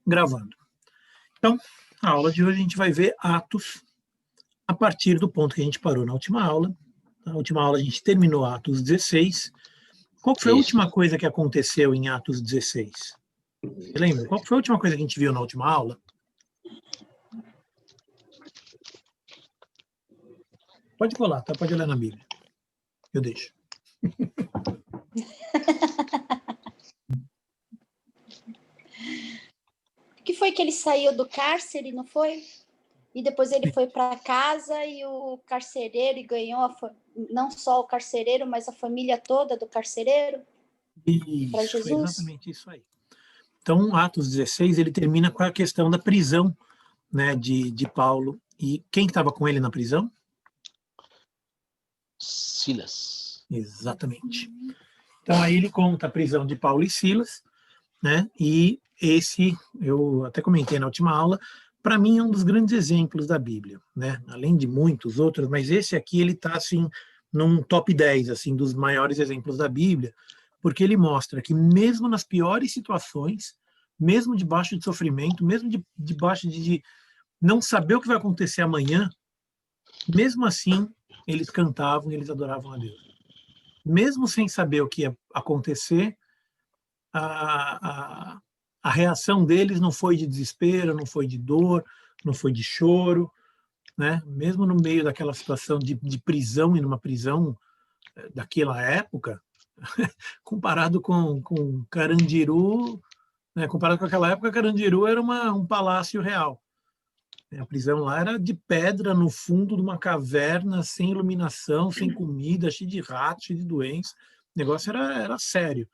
gravando. Então, na aula de hoje a gente vai ver Atos a partir do ponto que a gente parou na última aula. Na última aula a gente terminou Atos 16. Qual foi a última coisa que aconteceu em Atos 16? Você lembra? Qual foi a última coisa que a gente viu na última aula? Pode colar, tá? Pode olhar na Bíblia. Eu deixo. Que foi que ele saiu do cárcere, não foi? E depois ele foi para casa e o carcereiro e ganhou não só o carcereiro, mas a família toda do carcereiro para Jesus. Foi exatamente isso aí. Então, Atos 16, ele termina com a questão da prisão, né, de Paulo. E quem estava com ele na prisão? Silas. Exatamente. Então, aí ele conta a prisão de Paulo e Silas, né? E esse, eu até comentei na última aula, para mim é um dos grandes exemplos da Bíblia, né? Além de muitos outros, mas esse aqui ele está assim num top 10 assim dos maiores exemplos da Bíblia, porque ele mostra que mesmo nas piores situações, mesmo debaixo de sofrimento, mesmo debaixo de não saber o que vai acontecer amanhã, mesmo assim eles cantavam, eles adoravam a Deus. Mesmo sem saber o que ia acontecer, a reação deles não foi de desespero, não foi de dor, não foi de choro, né? Mesmo no meio daquela situação de prisão, e numa prisão daquela época, comparado com Carandiru, né? Comparado com aquela época, Carandiru era um palácio real. A prisão lá era de pedra no fundo de uma caverna, sem iluminação, sem comida, cheio de ratos, cheio de doenças. O negócio era sério.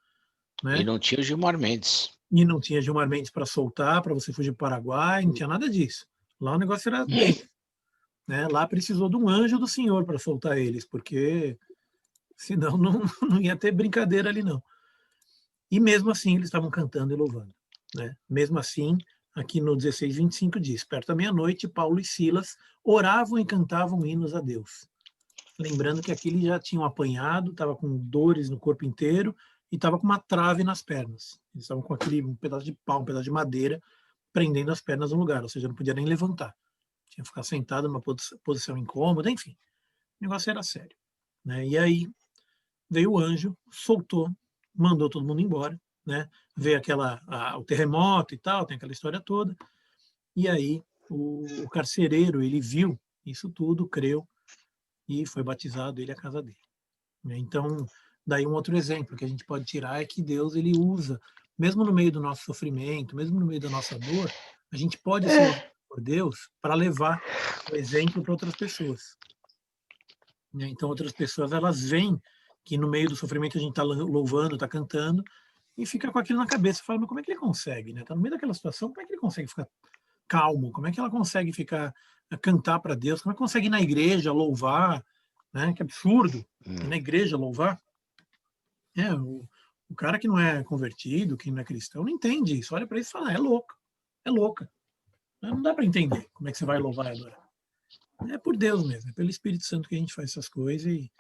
Né? E não tinha o Gilmar Mendes. E não tinha Gilmar Mendes para soltar, para você fugir para o Paraguai, não tinha nada disso. Lá o negócio era bem. Né? Lá precisou de um anjo do Senhor para soltar eles, porque senão não ia ter brincadeira ali, não. E mesmo assim eles estavam cantando e louvando. Né? Mesmo assim, aqui no 16:25 diz, perto da meia-noite, Paulo e Silas oravam e cantavam hinos a Deus. Lembrando que aqui eles já tinham apanhado, estava com dores no corpo inteiro, e estava com uma trave nas pernas. Eles estavam com um pedaço de pau, um pedaço de madeira, prendendo as pernas no lugar, ou seja, não podia nem levantar. Tinha que ficar sentado numa posição incômoda, enfim. O negócio era sério. Né? E aí veio o anjo, soltou, mandou todo mundo embora, né? Veio o terremoto e tal, tem aquela história toda. E aí o carcereiro, ele viu isso tudo, creu, e foi batizado ele e a casa dele. Então, daí um outro exemplo que a gente pode tirar é que Deus ele usa, mesmo no meio do nosso sofrimento, mesmo no meio da nossa dor, a gente pode ser usado por Deus para levar o exemplo para outras pessoas. Então, outras pessoas elas veem que no meio do sofrimento a gente está louvando, está cantando, e fica com aquilo na cabeça, fala, mas como é que ele consegue? Está no meio daquela situação, como é que ele consegue ficar calmo? Como é que ela consegue cantar para Deus? Como é que consegue ir na igreja louvar? Né? Que absurdo, ir na igreja louvar. O cara que não é convertido, que não é cristão, não entende isso. Olha para isso e fala, é louco, é louca. Não dá para entender como é que você vai louvar e adorar. É por Deus mesmo, é pelo Espírito Santo que a gente faz essas coisas e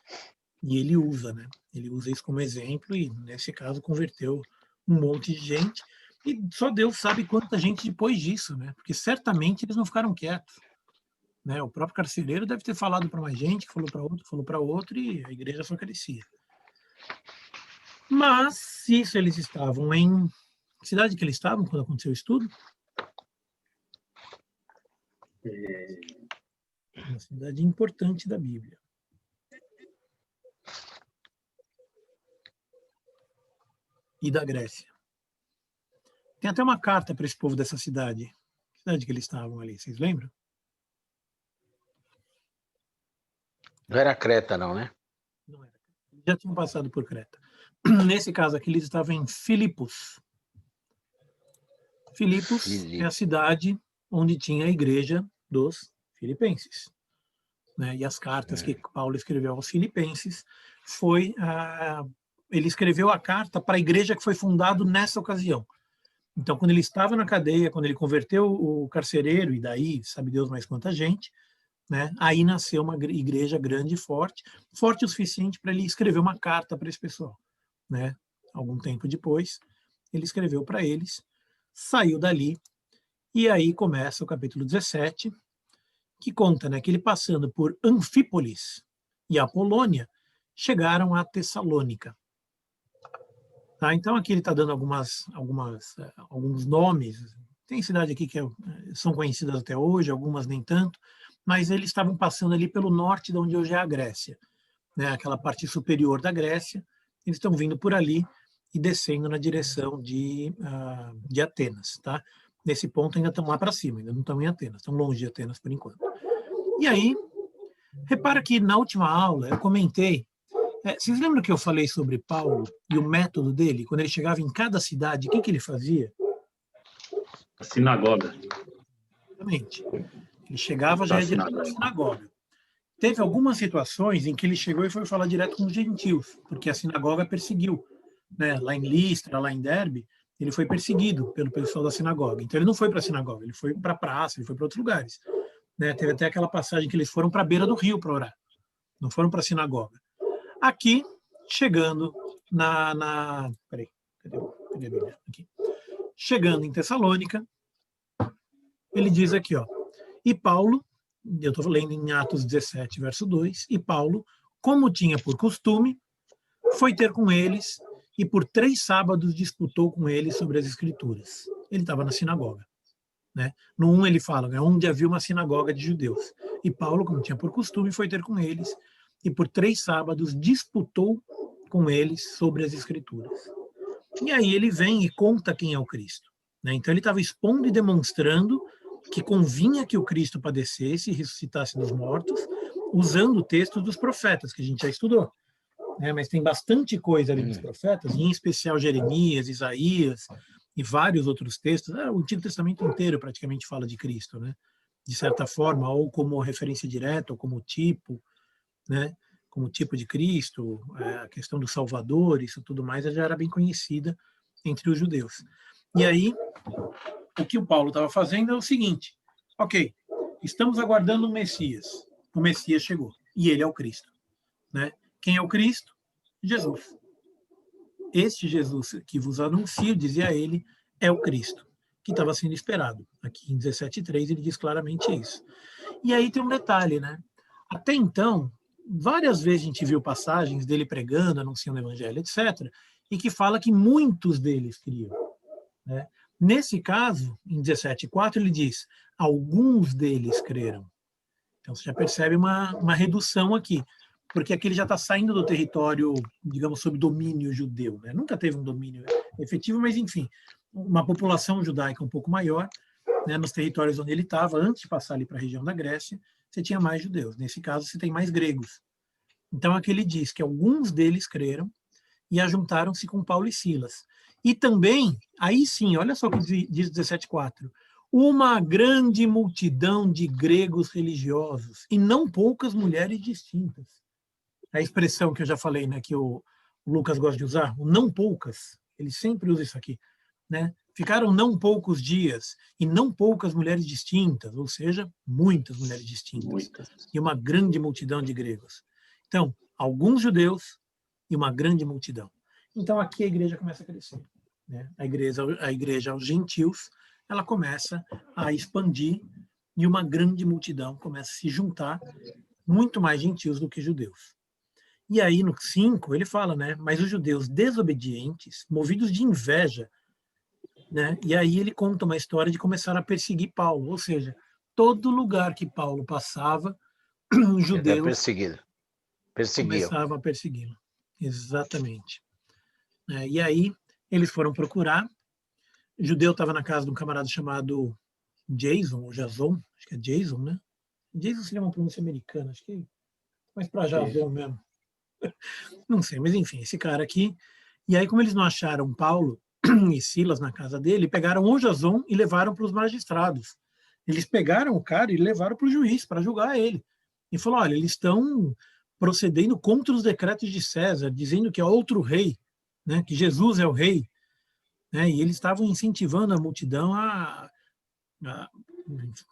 ele usa, né? Ele usa isso como exemplo e, nesse caso, converteu um monte de gente. E só Deus sabe quanta gente depois disso, né? Porque certamente eles não ficaram quietos. Né? O próprio carcereiro deve ter falado para mais gente, que falou para outro, e a igreja só crescia. Mas, isso eles estavam em... Que cidade que eles estavam quando aconteceu o estudo? Uma cidade importante da Bíblia. E da Grécia. Tem até uma carta para esse povo dessa cidade. Que cidade que eles estavam ali, vocês lembram? Não era Creta, não, né? Não era. Eles já tinham passado por Creta. Nesse caso aqui, eles estavam em Filipos. Filipos é a cidade onde tinha a igreja dos filipenses. Né? E as cartas que Paulo escreveu aos filipenses ele escreveu a carta para a igreja que foi fundada nessa ocasião. Então, quando ele estava na cadeia, quando ele converteu o carcereiro, e daí, sabe Deus mais quanta gente, né? Aí nasceu uma igreja grande e forte o suficiente para ele escrever uma carta para esse pessoal. Né? Algum tempo depois, ele escreveu para eles, saiu dali E aí começa o capítulo 17, que conta, né, que ele passando por Anfípolis e Apolônia, chegaram a Tessalônica. Tá? Então aqui ele está dando alguns nomes. Tem cidade aqui que são conhecidas até hoje, algumas nem tanto, mas eles estavam passando ali pelo norte de onde hoje é a Grécia, né? Aquela parte superior da Grécia. Eles estão vindo por ali e descendo na direção de Atenas. Tá? Nesse ponto ainda estão lá para cima, ainda não estão em Atenas, estão longe de Atenas por enquanto. E aí, repara que na última aula eu comentei, vocês lembram que eu falei sobre Paulo e o método dele? Quando ele chegava em cada cidade, o que ele fazia? A sinagoga. Exatamente. Ele chegava já direto na sinagoga. Teve algumas situações em que ele chegou e foi falar direto com os gentios, porque a sinagoga perseguiu. Né? Lá em Listra, lá em Derbe, ele foi perseguido pelo pessoal da sinagoga. Então ele não foi para a sinagoga, ele foi para a praça, ele foi para outros lugares. Né? Teve até aquela passagem que eles foram para a beira do rio para orar. Não foram para a sinagoga. Aqui, chegando peraí, cadê a Bíblia? Aqui. Chegando em Tessalônica, ele diz aqui, ó, e Paulo, eu estou lendo em Atos 17, verso 2, e Paulo, como tinha por costume, foi ter com eles e por 3 sábados disputou com eles sobre as Escrituras. Ele estava na sinagoga. Né? No 1 ele fala, né, onde havia uma sinagoga de judeus. E Paulo, como tinha por costume, foi ter com eles e por 3 sábados disputou com eles sobre as Escrituras. E aí ele vem e conta quem é o Cristo. Né? Então ele estava expondo e demonstrando que convinha que o Cristo padecesse e ressuscitasse dos mortos, usando o texto dos profetas, que a gente já estudou. Né? Mas tem bastante coisa ali dos profetas, em especial Jeremias, Isaías e vários outros textos. O Antigo Testamento inteiro praticamente fala de Cristo, né? De certa forma, ou como referência direta, ou como tipo, né? Como tipo de Cristo, a questão do Salvador, isso tudo mais, já era bem conhecida entre os judeus. E aí, o que o Paulo estava fazendo é o seguinte, ok, estamos aguardando o Messias chegou, e ele é o Cristo. Né? Quem é o Cristo? Jesus. Este Jesus que vos anuncio, dizia ele, é o Cristo, que estava sendo esperado. Aqui em 17:3 ele diz claramente isso. E aí tem um detalhe, né? Até então, várias vezes a gente viu passagens dele pregando, anunciando o evangelho, etc., e que fala que muitos deles criam. Né? Nesse caso, em 17:4, ele diz, alguns deles creram. Então você já percebe uma redução aqui, porque aqui ele já está saindo do território, digamos, sob domínio judeu. Né? Nunca teve um domínio efetivo, mas, enfim, uma população judaica um pouco maior, né, nos territórios onde ele estava, antes de passar ali para a região da Grécia, você tinha mais judeus. Nesse caso, você tem mais gregos. Então, aqui ele diz que alguns deles creram e ajuntaram-se com Paulo e Silas. E também, aí sim, olha só o que diz 17:4, uma grande multidão de gregos religiosos e não poucas mulheres distintas. A expressão que eu já falei, né, que o Lucas gosta de usar, o não poucas, ele sempre usa isso aqui, né? Ficaram não poucos dias e não poucas mulheres distintas, ou seja, muitas mulheres distintas, e uma grande multidão de gregos. Então, alguns judeus e uma grande multidão. Então, aqui a igreja começa a crescer. Né? A igreja aos gentios, ela começa a expandir e uma grande multidão começa a se juntar, muito mais gentios do que judeus. E aí, no 5, ele fala, né? Mas os judeus desobedientes, movidos de inveja, né? E aí ele conta uma história de começar a perseguir Paulo, ou seja, todo lugar que Paulo passava, os judeus começavam a persegui-lo. Exatamente. E aí eles foram procurar, o judeu estava na casa de um camarada chamado Jason, ou Jason, acho que é Jason, né? Jason seria uma pronúncia americana, acho que é mais para Jason mesmo. Não sei, mas enfim, esse cara aqui. E aí, como eles não acharam Paulo e Silas na casa dele, pegaram o Jason e levaram para os magistrados. Eles pegaram o cara e levaram para o juiz para julgar ele. E falou: olha, eles estão procedendo contra os decretos de César, dizendo que é outro rei, né, que Jesus é o rei. Né, e eles estavam incentivando a multidão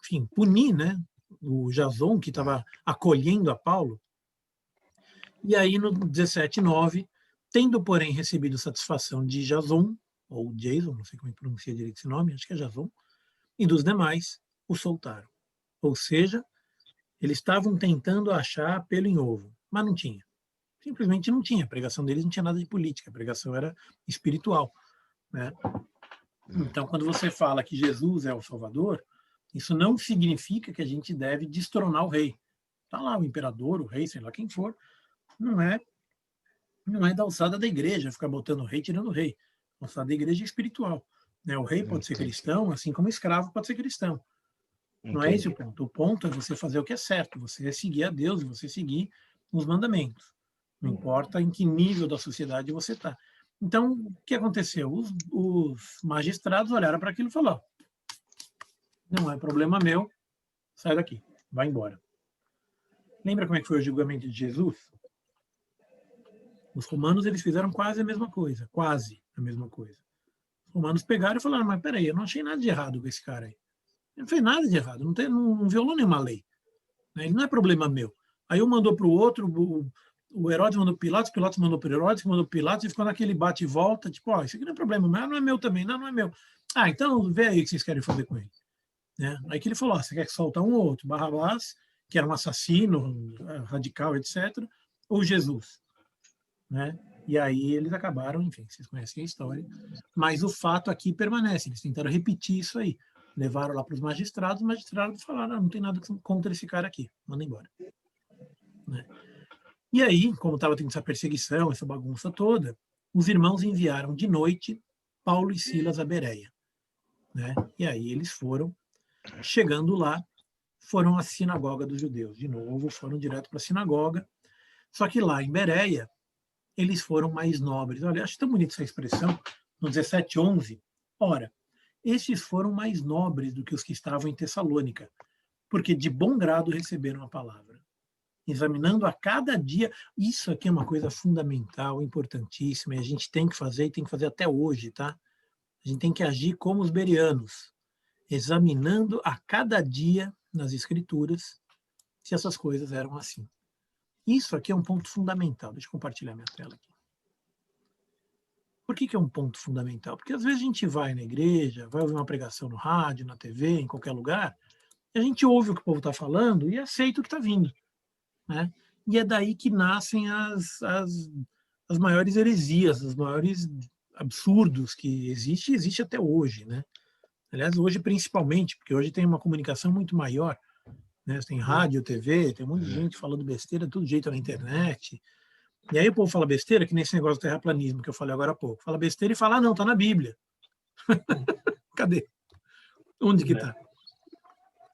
enfim, punir, né, o Jason, que estava acolhendo a Paulo. E aí, no 17:9, tendo, porém, recebido satisfação de Jason, ou Jason, não sei como é que pronuncia direito esse nome, acho que é Jason, e dos demais o soltaram. Ou seja, eles estavam tentando achar pelo em ovo, mas não tinha. Simplesmente não tinha. A pregação deles não tinha nada de política, a pregação era espiritual, né? Então, quando você fala que Jesus é o Salvador, isso não significa que a gente deve destronar o rei. Está lá o imperador, o rei, sei lá quem for, não é da alçada da igreja ficar botando o rei, tirando o rei. A alçada da igreja é espiritual, né? O rei pode ser cristão, assim como o escravo pode ser cristão. Não é esse o ponto. O ponto é você fazer o que é certo, você seguir a Deus, você seguir os mandamentos. Não importa em que nível da sociedade você está. Então, o que aconteceu? Os magistrados olharam para aquilo e falaram: não é problema meu, sai daqui, vai embora. Lembra como é que foi o julgamento de Jesus? Os romanos, eles fizeram quase a mesma coisa, quase a mesma coisa. Os romanos pegaram e falaram: mas peraí, eu não achei nada de errado com esse cara aí. Ele não fez nada de errado, não violou nenhuma lei. Ele não é problema meu. Aí um mandou para o outro, o Herodes mandou para Pilatos mandou para Herodes, mandou para Pilatos, e ficou naquele bate e volta, tipo, ó, isso aqui não é problema meu, não é meu também, não é meu. Ah, então vê aí o que vocês querem fazer com ele. Né? Aí que ele falou: você quer que solta um ou outro? Barrabás, que era um assassino radical, etc., ou Jesus? Né? E aí eles acabaram, enfim, vocês conhecem a história, mas o fato aqui permanece, eles tentaram repetir isso aí, levaram lá para os magistrados falaram: não tem nada contra esse cara aqui, manda embora. Né? E aí, como estava tendo essa perseguição, essa bagunça toda, os irmãos enviaram de noite Paulo e Silas a Bereia. Né? E aí eles foram, chegando lá, foram à sinagoga dos judeus. De novo, foram direto para a sinagoga, só que lá em Bereia, eles foram mais nobres. Olha, acho tão bonita essa expressão, no 17:11. Ora, estes foram mais nobres do que os que estavam em Tessalônica, porque de bom grado receberam a palavra. Examinando a cada dia, isso aqui é uma coisa fundamental, importantíssima, e a gente tem que fazer, e tem que fazer até hoje, tá? A gente tem que agir como os bereanos, examinando a cada dia nas escrituras se essas coisas eram assim. Isso aqui é um ponto fundamental. Deixa eu compartilhar minha tela aqui. Por que é um ponto fundamental? Porque às vezes a gente vai na igreja, vai ouvir uma pregação no rádio, na TV, em qualquer lugar, e a gente ouve o que o povo está falando e aceita o que está vindo. Né? E é daí que nascem as maiores heresias, os maiores absurdos que existe até hoje. Né? Aliás, hoje principalmente, porque hoje tem uma comunicação muito maior. Né? Tem rádio, TV, tem um monte de gente falando besteira, tudo jeito na internet. E aí o povo fala besteira, que nem esse negócio do terraplanismo que eu falei agora há pouco. Fala besteira e fala: ah, não, está na Bíblia. Cadê? Onde que está?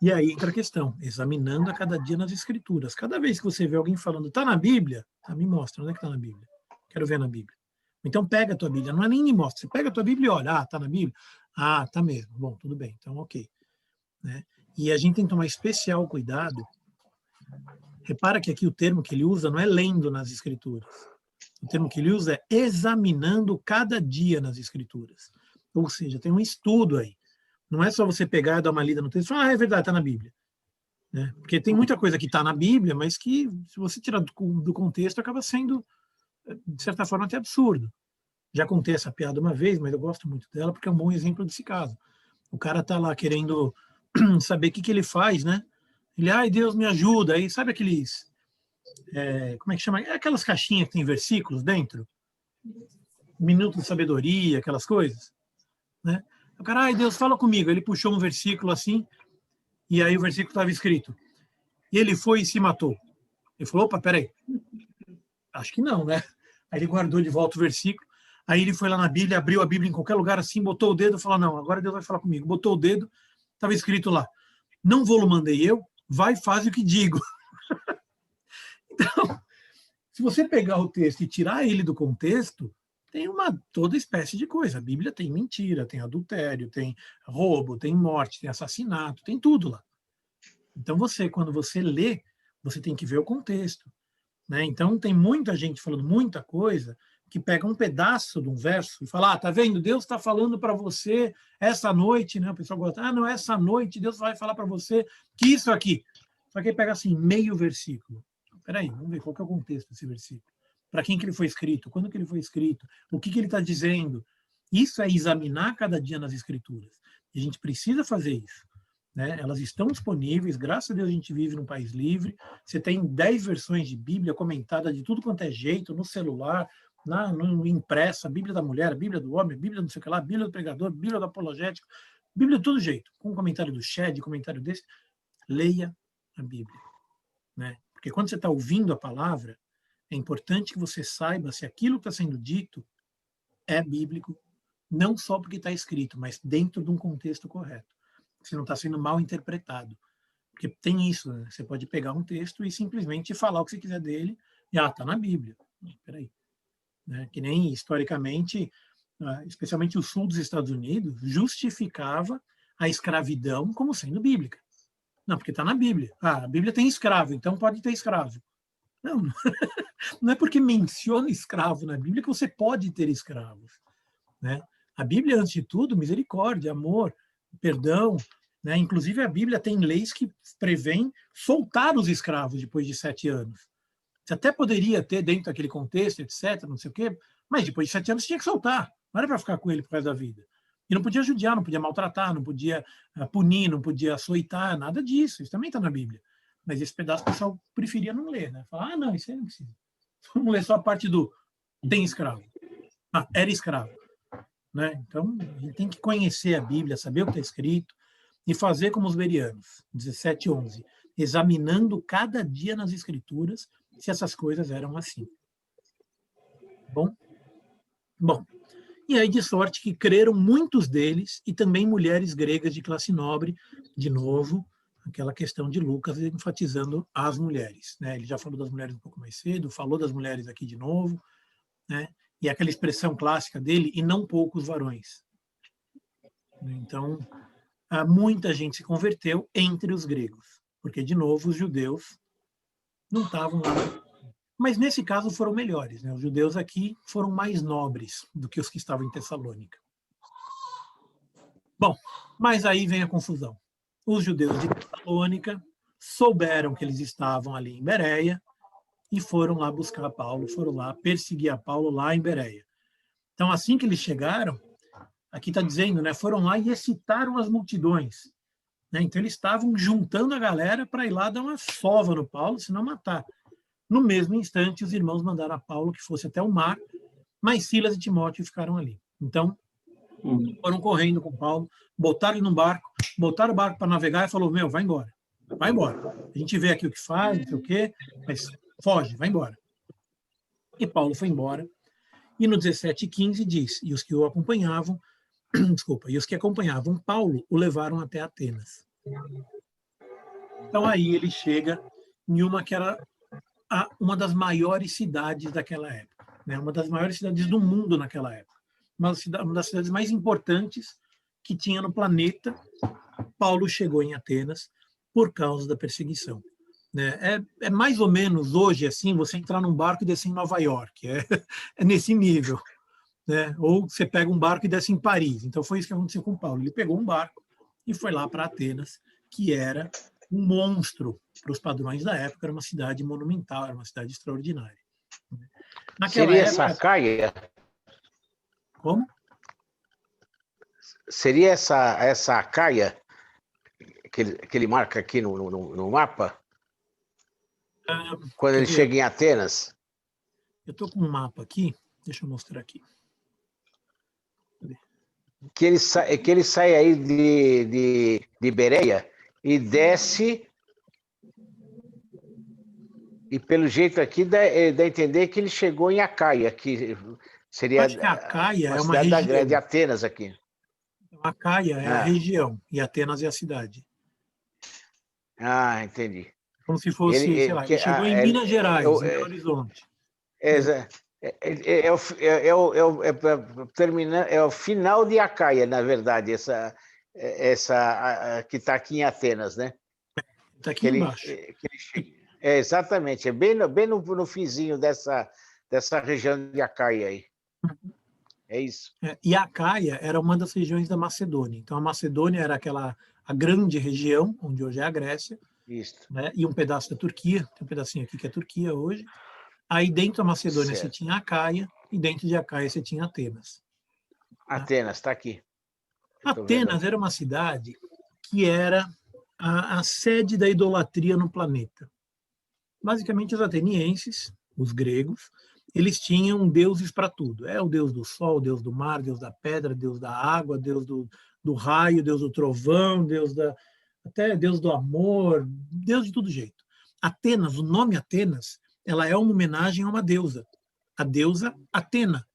E aí entra a questão, examinando a cada dia nas escrituras. Cada vez que você vê alguém falando: está na Bíblia, me mostra, onde é que está na Bíblia? Quero ver na Bíblia. Então pega a tua Bíblia, não é nem me mostra, você pega a tua Bíblia e olha: ah, está na Bíblia? Ah, está mesmo. Bom, tudo bem, então ok. Né? E a gente tem que tomar especial cuidado. Repara que aqui o termo que ele usa não é lendo nas escrituras. O termo que ele usa é examinando cada dia nas escrituras. Ou seja, tem um estudo aí. Não é só você pegar e dar uma lida no texto e falar: ah, é verdade, está na Bíblia. Né? Porque tem muita coisa que está na Bíblia, mas que, se você tirar do contexto, acaba sendo, de certa forma, até absurdo. Já contei essa piada uma vez, mas eu gosto muito dela porque é um bom exemplo desse caso. O cara está lá querendo saber o que ele faz, né? Ele: ai, Deus me ajuda. Aí sabe aqueles, como é que chama? É aquelas caixinhas que tem versículos dentro? Minuto de sabedoria, aquelas coisas. Né? O cara: ai, Deus, fala comigo. Ele puxou um versículo assim, e aí o versículo estava escrito: e ele foi e se matou. Ele falou: opa, peraí. Acho que não, né? Aí ele guardou de volta o versículo. Aí ele foi lá na Bíblia, abriu a Bíblia em qualquer lugar assim, botou o dedo e falou: não, agora Deus vai falar comigo. Botou o dedo, estava escrito lá: não vou-lo mandei eu, vai e faz o que digo. Então, se você pegar o texto e tirar ele do contexto, tem toda espécie de coisa. A Bíblia tem mentira, tem adultério, tem roubo, tem morte, tem assassinato, tem tudo lá. Então, quando você lê, você tem que ver o contexto. Né? Então, tem muita gente falando muita coisa que pega um pedaço de um verso e fala: ah, tá vendo? Deus está falando para você essa noite, né? O pessoal gosta: ah, não, essa noite Deus vai falar para você que isso aqui. Só que aí pega assim, meio versículo. Peraí, vamos ver qual que é o contexto desse versículo. Para quem que ele foi escrito? Quando que ele foi escrito? O que ele está dizendo? Isso é examinar cada dia nas Escrituras. E a gente precisa fazer isso. Né? Elas estão disponíveis, graças a Deus a gente vive num país livre. Você tem 10 versões de Bíblia comentada de tudo quanto é jeito, no celular, no impressa, a Bíblia da mulher, a Bíblia do homem, a Bíblia não sei o que lá, a Bíblia do pregador, a Bíblia do apologético, Bíblia de todo jeito, com um comentário do Shed, comentário desse. Leia a Bíblia. Né? Porque quando você está ouvindo a palavra, é importante que você saiba se aquilo que está sendo dito é bíblico, não só porque está escrito, mas dentro de um contexto correto. Se não está sendo mal interpretado. Porque tem isso, né? Você pode pegar um texto e simplesmente falar o que você quiser dele, e está na Bíblia. Espera aí. Né? Que nem, historicamente, especialmente o sul dos Estados Unidos, justificava a escravidão como sendo bíblica. Não, porque está na Bíblia. A Bíblia tem escravo, então pode ter escravo. Não, não é porque menciona escravo na Bíblia que você pode ter escravos. Né? A Bíblia, antes de tudo, misericórdia, amor, perdão. Né? Inclusive, a Bíblia tem leis que prevêem soltar os escravos depois de 7 anos. Você até poderia ter dentro daquele contexto, etc., não sei o quê, mas depois de 7 anos você tinha que soltar. Não era para ficar com ele por causa da vida. E não podia judiar, não podia maltratar, não podia punir, não podia açoitar, nada disso. Isso também está na Bíblia. Mas esse pedaço o pessoal preferia não ler. Né? Falar, não, isso aí não precisa. Vamos ler só a parte do tem escravo. Era escravo. Né? Então, a gente tem que conhecer a Bíblia, saber o que está escrito e fazer como os bereanos, 17:11, examinando cada dia nas Escrituras se essas coisas eram assim. Bom, e aí de sorte que creram muitos deles e também mulheres gregas de classe nobre, de novo, aquela questão de Lucas enfatizando as mulheres. Né? Ele já falou das mulheres um pouco mais cedo, falou das mulheres aqui de novo, né? E aquela expressão clássica dele, e não poucos varões. Então, muita gente se converteu entre os gregos, porque, de novo, os judeus não estavam lá. Mas, nesse caso, foram melhores. Né? Os judeus aqui foram mais nobres do que os que estavam em Tessalônica. Bom, mas aí vem a confusão. Os judeus de Tessalônica souberam que eles estavam ali em Bereia, e foram lá buscar Paulo, foram lá perseguir a Paulo lá em Bereia. Então, assim que eles chegaram, aqui está dizendo, né, foram lá e excitaram as multidões. Né? Então, eles estavam juntando a galera para ir lá dar uma sova no Paulo, senão matar. No mesmo instante, os irmãos mandaram a Paulo que fosse até o mar, mas Silas e Timóteo ficaram ali. Então, foram correndo com Paulo, botaram ele num barco, botaram o barco para navegar e falou, vai embora. Vai embora. A gente vê aqui o que faz, não sei o quê, mas foge, vai embora. E Paulo foi embora. E no 17:15 diz, e os que o acompanhavam, e os que acompanhavam Paulo o levaram até Atenas. Então aí ele chega em uma que era uma das maiores cidades daquela época, né? Uma das maiores cidades do mundo naquela época. Uma das cidades mais importantes que tinha no planeta. Paulo chegou em Atenas por causa da perseguição. É mais ou menos hoje assim, você entrar num barco e descer em Nova York, é nesse nível. Né? Ou você pega um barco e desce em Paris. Então foi isso que aconteceu com Paulo. Ele pegou um barco e foi lá para Atenas, que era um monstro para os padrões da época, era uma cidade monumental, era uma cidade extraordinária. Naquela Seria época... essa Caia? Como? Seria essa Caia que ele marca aqui no mapa? Quando ele chega em Atenas? Eu estou com um mapa aqui, deixa eu mostrar aqui. Que ele sai aí de Bereia e desce, e pelo jeito aqui dá a entender que ele chegou em Acaia, que seria Acaia é uma região de Atenas aqui. Acaia é a região e Atenas é a cidade. Entendi. Como se fosse, sei lá, ele chegou em Minas Gerais, em Belo Horizonte. É o final de Acaia, na verdade, essa que está aqui em Atenas, né? Está aqui embaixo. Exatamente, é bem no finzinho dessa região de Acaia aí. É isso. E Acaia era uma das regiões da Macedônia. Então, a Macedônia era a grande região, onde hoje é a Grécia, né? E um pedaço da Turquia, tem um pedacinho aqui que é a Turquia hoje. Aí, dentro da Macedônia, você tinha Acaia, e dentro de Acaia, você tinha Atenas. Atenas, está aqui. Atenas era uma cidade que era a sede da idolatria no planeta. Basicamente, os atenienses, os gregos, eles tinham deuses para tudo. É o deus do sol, deus do mar, deus da pedra, deus da água, deus do raio, deus do trovão, até deus do amor, deus de todo jeito. Atenas, o nome Atenas, ela é uma homenagem a uma deusa. A deusa Atena,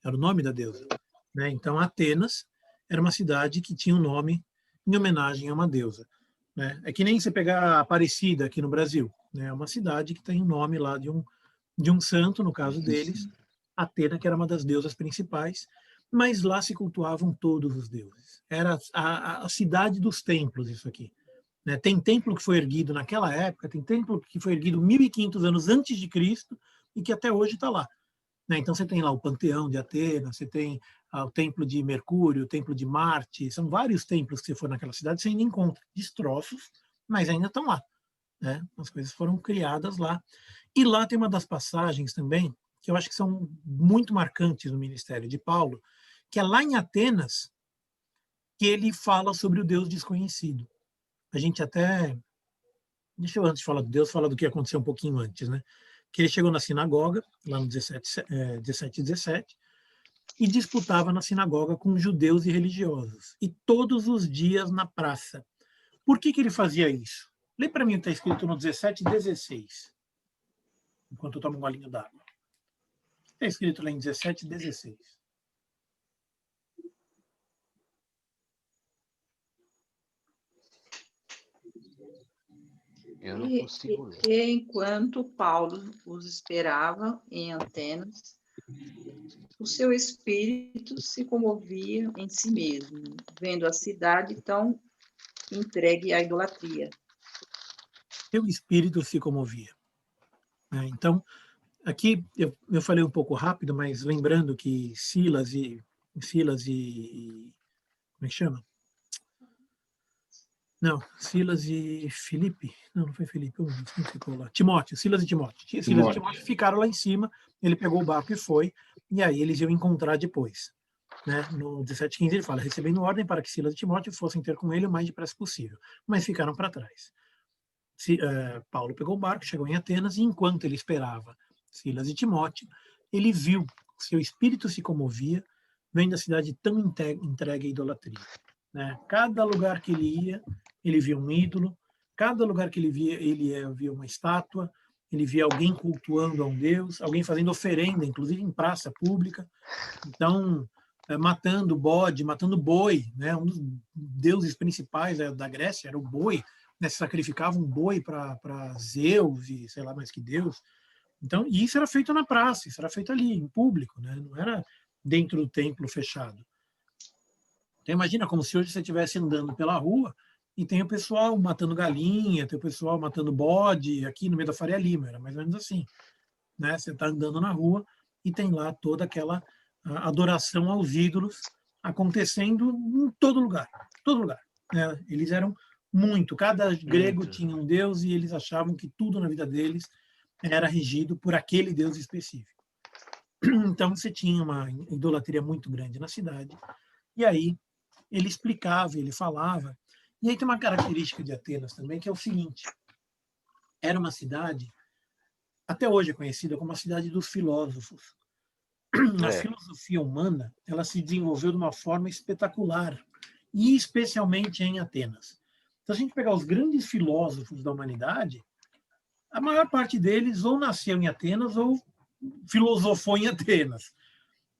era o nome da deusa. Né? Então, Atenas era uma cidade que tinha um nome em homenagem a uma deusa. Né? É que nem você pegar Aparecida aqui no Brasil. Né? É uma cidade que tem o nome lá de um santo, no caso deles, Atena, que era uma das deusas principais, mas lá se cultuavam todos os deuses. Era a cidade dos templos, isso aqui. Né? Tem templo que foi erguido naquela época, tem templo que foi erguido 1.500 anos antes de Cristo e que até hoje está lá. Né? Então você tem lá o Panteão de Atenas, você tem o Templo de Mercúrio, o Templo de Marte, são vários templos que você for naquela cidade, você ainda encontra destroços, mas ainda estão lá. Né? As coisas foram criadas lá. E lá tem uma das passagens também, que eu acho que são muito marcantes no ministério de Paulo, que é lá em Atenas, que ele fala sobre o Deus desconhecido. A gente até... Deixa eu, antes de falar do Deus, falar do que aconteceu um pouquinho antes, né? Que ele chegou na sinagoga, lá no 17 e disputava na sinagoga com judeus e religiosos. E todos os dias na praça. Por que ele fazia isso? Lê para mim o que está escrito no 17:16. Enquanto eu tomo um golinho d'água. Está escrito lá em 17:16. Eu não consigo ler. E enquanto Paulo os esperava em Atenas, o seu espírito se comovia em si mesmo, vendo a cidade tão entregue à idolatria. Seu espírito se comovia. Então, aqui eu falei um pouco rápido, mas lembrando que Silas e como é que chama? Não, Silas e Filipe. Não foi Filipe, quem ficou lá? Timóteo, Silas e Timóteo. Silas e Timóteo ficaram lá em cima, ele pegou o barco e foi, e aí eles iam encontrar depois. Né? No 17:15 ele fala, recebendo ordem para que Silas e Timóteo fossem ter com ele o mais depressa possível, mas ficaram para trás. Paulo pegou o barco, chegou em Atenas, e enquanto ele esperava Silas e Timóteo, ele viu, seu espírito se comovia, vendo a cidade tão entregue à idolatria. Né? Cada lugar que ele ia, ele via um ídolo, cada lugar que ele via uma estátua, ele via alguém cultuando a um deus, alguém fazendo oferenda, inclusive em praça pública. Então, matando bode, matando boi. Né? Um dos deuses principais da Grécia era o boi. Né? Se sacrificava um boi para Zeus e sei lá mais que deus. Então, e isso era feito na praça, isso era feito ali, em público, né? Não era dentro do templo fechado. Então, imagina como se hoje você estivesse andando pela rua e tem o pessoal matando galinha, tem o pessoal matando bode aqui no meio da Faria Lima, era mais ou menos assim. Né? Você está andando na rua e tem lá toda aquela adoração aos ídolos acontecendo em todo lugar. Todo lugar. Né? Eles eram muito. Cada grego tinha um deus e eles achavam que tudo na vida deles era regido por aquele deus específico. Então, você tinha uma idolatria muito grande na cidade. E aí, ele explicava, ele falava. E aí tem uma característica de Atenas também, que é o seguinte. Era uma cidade, até hoje é conhecida como a cidade dos filósofos. A filosofia humana, ela se desenvolveu de uma forma espetacular, e especialmente em Atenas. Então, se a gente pegar os grandes filósofos da humanidade, a maior parte deles ou nasceu em Atenas ou filosofou em Atenas.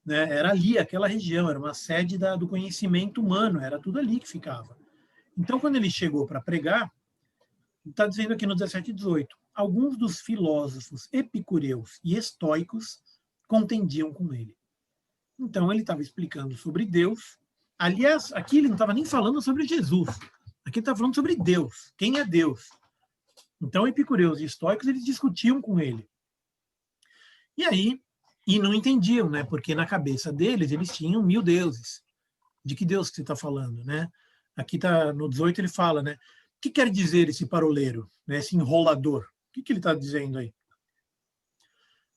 Né? Era ali, aquela região, era uma sede do conhecimento humano, era tudo ali que ficava. Então, quando ele chegou para pregar, está dizendo aqui no 17:18, alguns dos filósofos epicureus e estoicos contendiam com ele. Então, ele estava explicando sobre Deus. Aliás, aqui ele não estava nem falando sobre Jesus. Aqui ele está falando sobre Deus. Quem é Deus? Então, epicureus e estoicos, eles discutiam com ele. E aí, e não entendiam, né? Porque na cabeça deles, eles tinham 1000 deuses. De que Deus que você está falando, né? Aqui tá, no 18 ele fala, né? O que quer dizer esse paroleiro, né? Esse enrolador? O que ele está dizendo aí?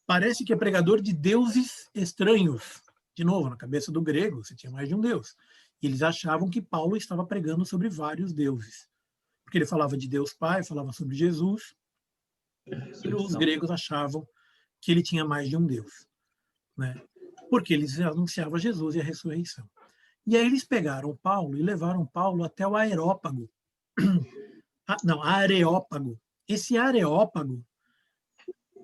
Parece que é pregador de deuses estranhos. De novo, na cabeça do grego, você tinha mais de um Deus. E eles achavam que Paulo estava pregando sobre vários deuses. Porque ele falava de Deus Pai, falava sobre Jesus, e os gregos achavam que ele tinha mais de um Deus, né? Porque eles anunciavam Jesus e a ressurreição. E aí eles pegaram Paulo e levaram Paulo até o Areópago. Areópago. Esse Areópago,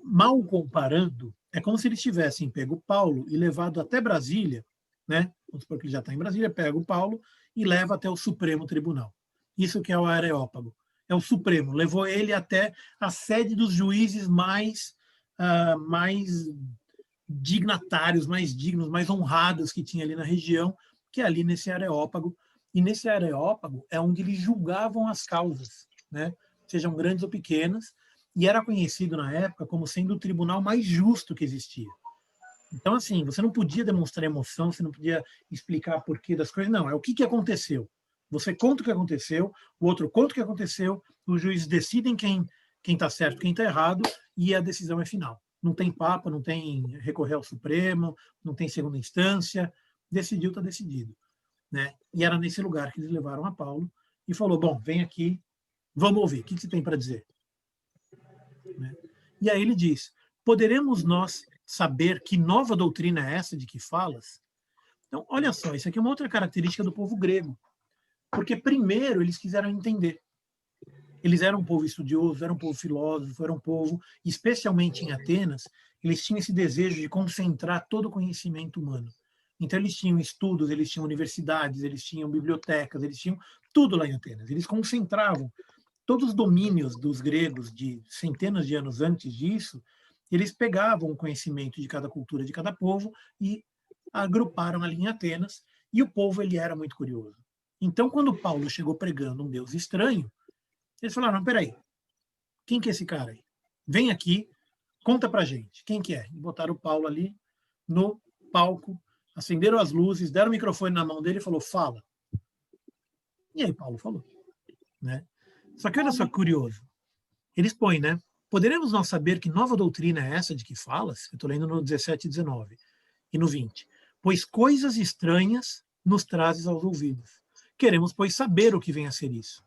mal comparando, é como se eles tivessem pego Paulo e levado até Brasília, né? Vamos supor que ele já está em Brasília, pega o Paulo e leva até o Supremo Tribunal. Isso que é o Areópago. É o Supremo. Levou ele até a sede dos juízes mais dignatários, mais dignos, mais honrados que tinha ali na região, que é ali nesse Areópago. E nesse Areópago é onde eles julgavam as causas, né? Sejam grandes ou pequenas, e era conhecido na época como sendo o tribunal mais justo que existia. Então, assim, você não podia demonstrar emoção, você não podia explicar porquê das coisas, não, é o que aconteceu. Você conta o que aconteceu, o outro conta o que aconteceu, os juízes decidem quem está certo, quem está errado, e a decisão é final. Não tem papo, não tem recorrer ao Supremo, não tem segunda instância, decidiu, está decidido, né? E era nesse lugar que eles levaram a Paulo e falou, bom, vem aqui, vamos ouvir, o que você tem para dizer? Né? E aí ele diz, poderemos nós saber que nova doutrina é essa de que falas? Então, olha só, isso aqui é uma outra característica do povo grego, porque primeiro eles quiseram entender. Eles eram um povo estudioso, eram um povo filósofo, eram um povo, especialmente em Atenas, eles tinham esse desejo de concentrar todo o conhecimento humano. Então, eles tinham estudos, eles tinham universidades, eles tinham bibliotecas, eles tinham tudo lá em Atenas. Eles concentravam todos os domínios dos gregos de centenas de anos antes disso, eles pegavam o conhecimento de cada cultura, de cada povo, e agruparam ali em Atenas, e o povo ele era muito curioso. Então, quando Paulo chegou pregando um Deus estranho, eles falaram, não, peraí, quem que é esse cara aí? Vem aqui, conta pra gente, quem que é? E botaram o Paulo ali no palco, acenderam as luzes, deram o microfone na mão dele e falou, fala. E aí Paulo falou, né? Só que olha só, curioso, eles põem, né? Poderemos nós saber que nova doutrina é essa de que falas? Eu estou lendo no 17 e 19, e no 20. Pois coisas estranhas nos trazes aos ouvidos. Queremos, pois, saber o que vem a ser isso.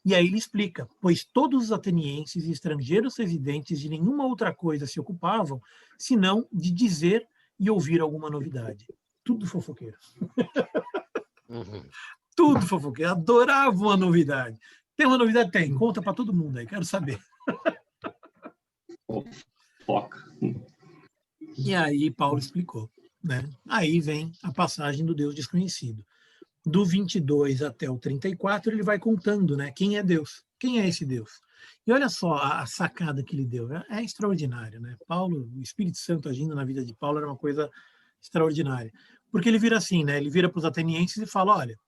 E aí ele explica, pois todos os atenienses e estrangeiros residentes de nenhuma outra coisa se ocupavam, senão de dizer e ouvir alguma novidade. Tudo fofoqueiro. Tudo fofoqueiro. Adoravam a novidade. Tem uma novidade? Tem. Conta para todo mundo aí, quero saber. Foca. E aí Paulo explicou, né? Aí vem a passagem do Deus desconhecido. Do 22 até o 34, ele vai contando, né? Quem é Deus? Quem é esse Deus? E olha só a sacada que ele deu. É extraordinário, né? Paulo, o Espírito Santo agindo na vida de Paulo era uma coisa extraordinária. Porque ele vira assim, né? Ele vira para os atenienses e fala, olha,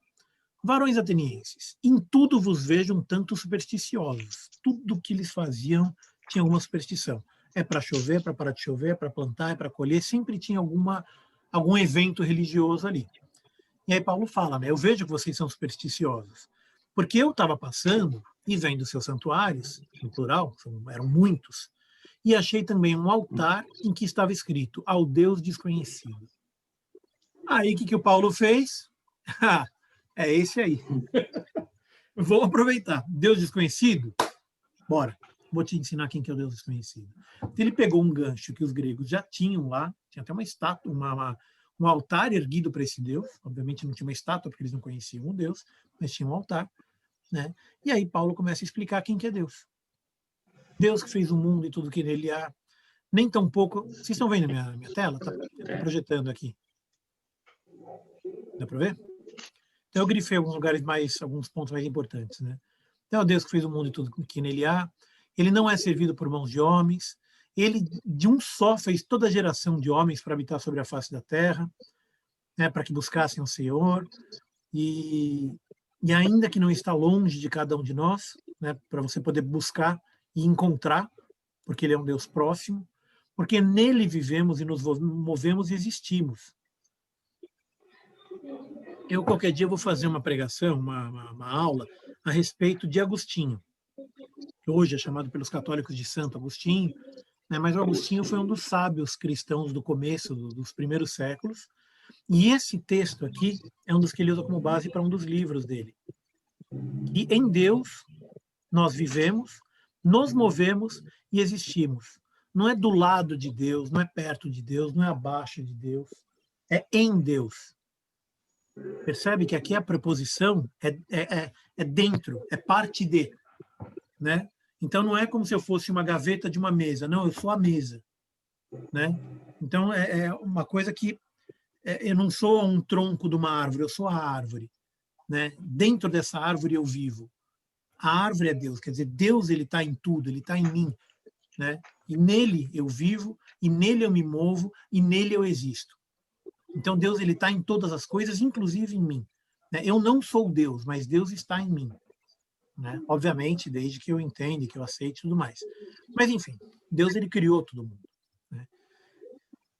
varões atenienses, em tudo vos vejo um tanto supersticiosos. Tudo que eles faziam tinha alguma superstição. É para chover, é para parar de chover, é para plantar, é para colher. Sempre tinha algum evento religioso ali. E aí Paulo fala, né? Eu vejo que vocês são supersticiosos. Porque eu estava passando e vendo seus santuários, no plural, eram muitos, e achei também um altar em que estava escrito, ao Deus desconhecido. Aí o que o Paulo fez? É esse aí. Vou aproveitar. Deus desconhecido? Bora. Vou te ensinar quem que é o Deus desconhecido. Ele pegou um gancho que os gregos já tinham lá, tinha até uma estátua, um altar erguido para esse Deus. Obviamente não tinha uma estátua, porque eles não conheciam o Deus, mas tinha um altar, né? E aí Paulo começa a explicar quem que é Deus. Deus que fez o mundo e tudo que nele há. Nem tão pouco... Vocês estão vendo a minha tela? Está projetando aqui. Dá para ver? Então eu grifei alguns pontos mais importantes, né? Então é o Deus que fez o mundo e tudo que nele há. Ele não é servido por mãos de homens. Ele, de um só, fez toda a geração de homens para habitar sobre a face da terra, né, para que buscassem o Senhor. E ainda que não está longe de cada um de nós, né, para você poder buscar e encontrar, porque Ele é um Deus próximo, porque nele vivemos e nos movemos e existimos. Eu, qualquer dia, vou fazer uma pregação, uma aula, a respeito de Agostinho, que hoje é chamado pelos católicos de Santo Agostinho, né? Mas o Agostinho foi um dos sábios cristãos do começo, dos primeiros séculos, e esse texto aqui é um dos que ele usa como base para um dos livros dele. E em Deus nós vivemos, nos movemos e existimos. Não é do lado de Deus, não é perto de Deus, não é abaixo de Deus, é em Deus. Percebe que aqui a preposição é dentro, é parte de, né? Então não é como se eu fosse uma gaveta de uma mesa, não, eu sou a mesa, né? Então é uma coisa que eu não sou um tronco de uma árvore, eu sou a árvore, né? Dentro dessa árvore eu vivo. A árvore é Deus, quer dizer, Deus ele está em tudo, ele está em mim, né? E nele eu vivo, e nele eu me movo, e nele eu existo. Então Deus ele está em todas as coisas, inclusive em mim, né? Eu não sou Deus, mas Deus está em mim, né? Obviamente, desde que eu entenda, que eu aceite tudo mais. Mas enfim, Deus ele criou todo mundo, né?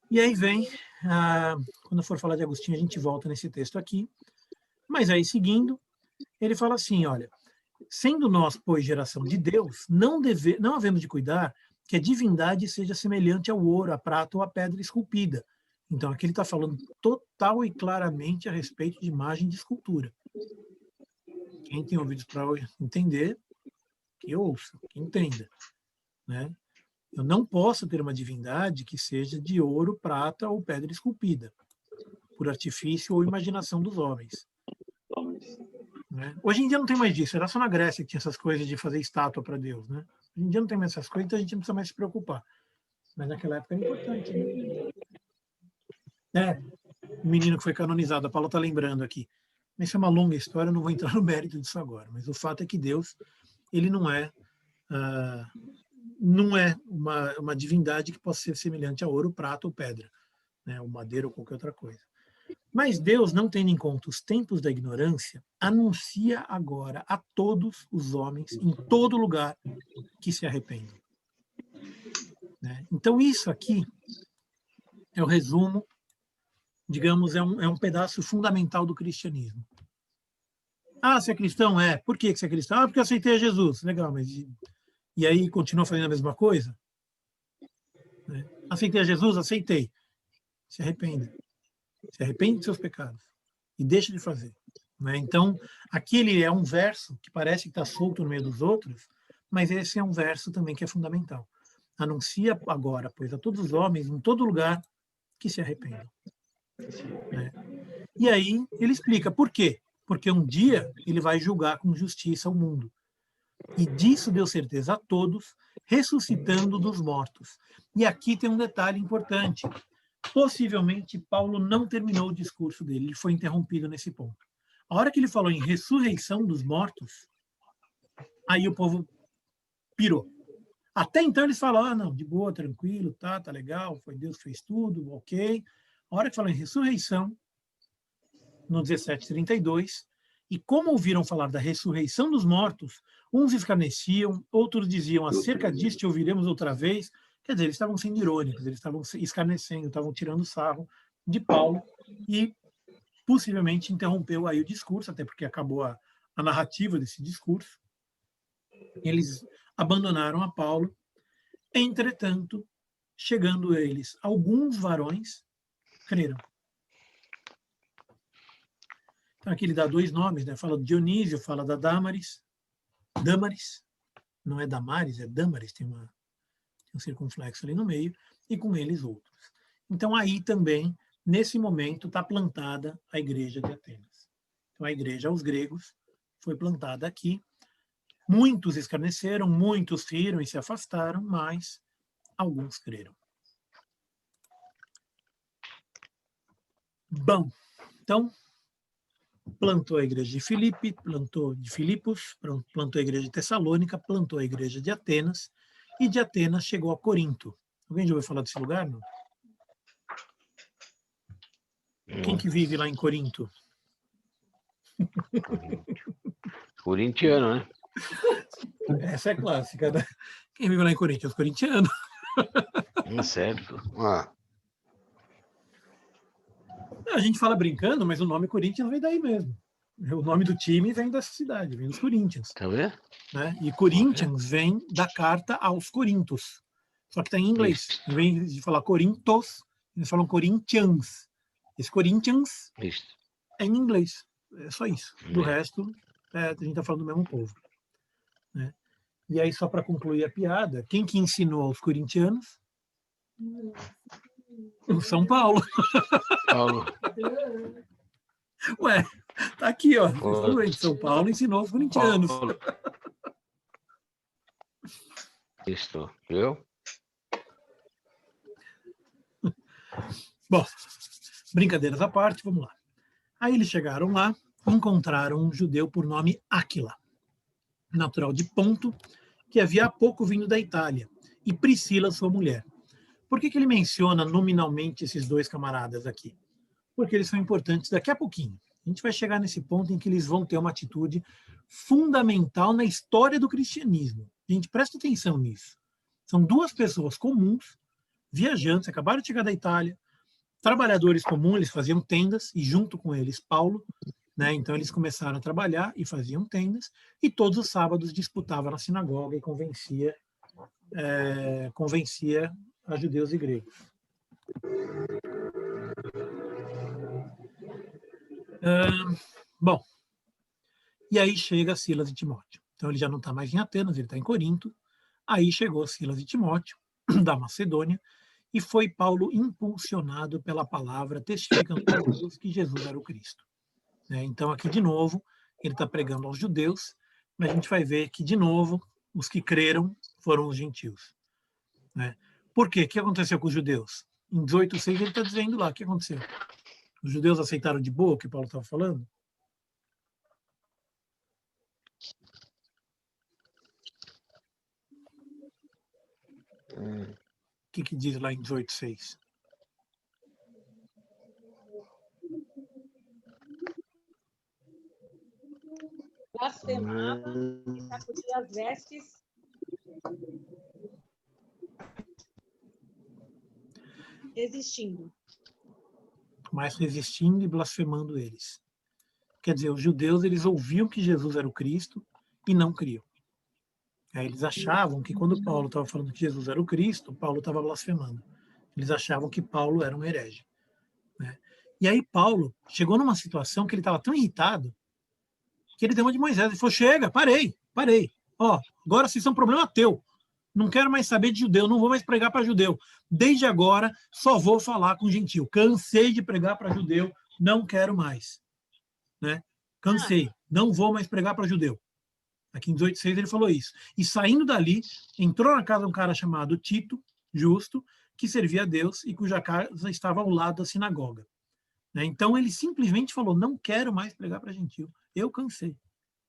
E aí vem, quando eu for falar de Agostinho, a gente volta nesse texto aqui. Mas aí seguindo, ele fala assim, olha, sendo nós, pois, geração de Deus, não havemos de cuidar que a divindade seja semelhante ao ouro, à prata ou à pedra esculpida. Então, aqui ele está falando total e claramente a respeito de imagem de escultura. Quem tem ouvidos para entender, que ouça, que entenda, né? Eu não posso ter uma divindade que seja de ouro, prata ou pedra esculpida, por artifício ou imaginação dos homens. Né? Hoje em dia não tem mais disso, era só na Grécia que tinha essas coisas de fazer estátua para Deus, né? Hoje em dia não tem mais essas coisas, então a gente não precisa mais se preocupar. Mas naquela época era importante, né? O menino que foi canonizado, a Paula está lembrando aqui. Isso é uma longa história, eu não vou entrar no mérito disso agora, mas o fato é que Deus, ele não é uma divindade que possa ser semelhante a ouro, prata ou pedra, né? Ou madeira ou qualquer outra coisa. Mas Deus, não tendo em conta os tempos da ignorância, anuncia agora a todos os homens, em todo lugar, que se arrependam. Né? Então, isso aqui é o resumo, digamos, é um pedaço fundamental do cristianismo. Ah, você é cristão? É. Por que você é cristão? Ah, porque eu aceitei a Jesus. Legal, mas e aí continua fazendo a mesma coisa? Né? Aceitei a Jesus? Aceitei. Se arrependa. Se arrepende dos seus pecados e deixa de fazer. Né? Então, aquele é um verso que parece que está solto no meio dos outros, mas esse é um verso também que é fundamental. Anuncia agora, pois, a todos os homens, em todo lugar, que se arrependam. Né? E aí ele explica por quê. Porque um dia ele vai julgar com justiça o mundo. E disso deu certeza a todos, ressuscitando dos mortos. E aqui tem um detalhe importante. Possivelmente, Paulo não terminou o discurso dele, ele foi interrompido nesse ponto. A hora que ele falou em ressurreição dos mortos, aí o povo pirou. Até então eles falaram, não, de boa, tranquilo, tá legal, foi Deus que fez tudo, ok. A hora que falou em ressurreição, no 17:32, e como ouviram falar da ressurreição dos mortos, uns escarneciam, outros diziam, acerca disto ouviremos outra vez. Quer dizer, eles estavam sendo irônicos, eles estavam escarnecendo, estavam tirando sarro de Paulo e possivelmente interrompeu aí o discurso, até porque acabou a narrativa desse discurso. Eles abandonaram a Paulo. Entretanto, chegando eles, alguns varões creram. Então, aqui ele dá dois nomes, né? Fala do Dionísio, fala da Dâmaris. Dâmaris, não é Damaris, é Dâmaris, tem um circunflexo ali no meio, e com eles outros. Então, aí também, nesse momento, está plantada a igreja de Atenas. Então, a igreja aos gregos foi plantada aqui. Muitos escarneceram, muitos riram e se afastaram, mas alguns creram. Bom, então, plantou a igreja de Filipe, plantou de Filipos, plantou a igreja de Tessalônica, plantou a igreja de Atenas, e de Atenas chegou a Corinto. Alguém já ouviu falar desse lugar, não? Quem que vive lá em Corinto? Corintiano, né? Essa é clássica, né? Quem vive lá em Corinto? Os corintianos. Certo. A gente fala brincando, mas o nome Corinthians vem daí mesmo. O nome do time vem dessa cidade, vem dos Corinthians. Tá vendo? Né? E Corinthians vem da carta aos Corintos. Só que está em inglês. Em vez de falar Corinthos, eles falam Corinthians. Esse Corinthians Isso. é em inglês. É só isso. Do resto, a gente está falando do mesmo povo. Né? E aí, só para concluir a piada, quem que ensinou aos corintianos? O São Paulo. Paulo. Ué, tá aqui, ó. São Paulo ensinou aos corintianos. Paulo. Isso, viu? Bom, brincadeiras à parte, vamos lá. Aí eles chegaram lá, encontraram um judeu por nome Áquila, natural de Ponto, que havia há pouco vindo da Itália, e Priscila, sua mulher. Por que ele menciona nominalmente esses dois camaradas aqui? Porque eles são importantes daqui a pouquinho. A gente vai chegar nesse ponto em que eles vão ter uma atitude fundamental na história do cristianismo. Gente, presta atenção nisso. São duas pessoas comuns, viajantes, acabaram de chegar da Itália, trabalhadores comuns, eles faziam tendas, e junto com eles Paulo, né? Então eles começaram a trabalhar e faziam tendas, e todos os sábados disputavam na sinagoga e convencia a judeus e gregos. Bom, e aí chega Silas e Timóteo. Então ele já não está mais em Atenas, ele está em Corinto. Aí chegou Silas e Timóteo, da Macedônia, e foi Paulo impulsionado pela palavra, testificando a todos que Jesus era o Cristo. Então aqui de novo, ele está pregando aos judeus, mas a gente vai ver que de novo, os que creram foram os gentios. Por quê? O que aconteceu com os judeus? Em 18:6 ele está dizendo lá, o que aconteceu? Os judeus aceitaram de boa o que Paulo estava falando? O que diz lá em 18:6? Blasfemava e sacudia as vestes. Resistindo. Mas resistindo e blasfemando eles. Quer dizer, os judeus, eles ouviam que Jesus era o Cristo e não criam. Eles achavam que quando Paulo estava falando que Jesus era o Cristo, Paulo estava blasfemando. Eles achavam que Paulo era um herege. E aí Paulo chegou numa situação que ele estava tão irritado que ele deu uma de Moisés. Ele falou, chega, parei. Ó, agora vocês são um problema teu. Não quero mais saber de judeu, não vou mais pregar para judeu. Desde agora, só vou falar com gentil. Cansei de pregar para judeu, não quero mais. Cansei, não vou mais pregar para judeu. Aqui em 18:6 ele falou isso. E saindo dali, entrou na casa de um cara chamado Tito, justo, que servia a Deus e cuja casa estava ao lado da sinagoga. Então ele simplesmente falou, não quero mais pregar para gentil. Eu cansei.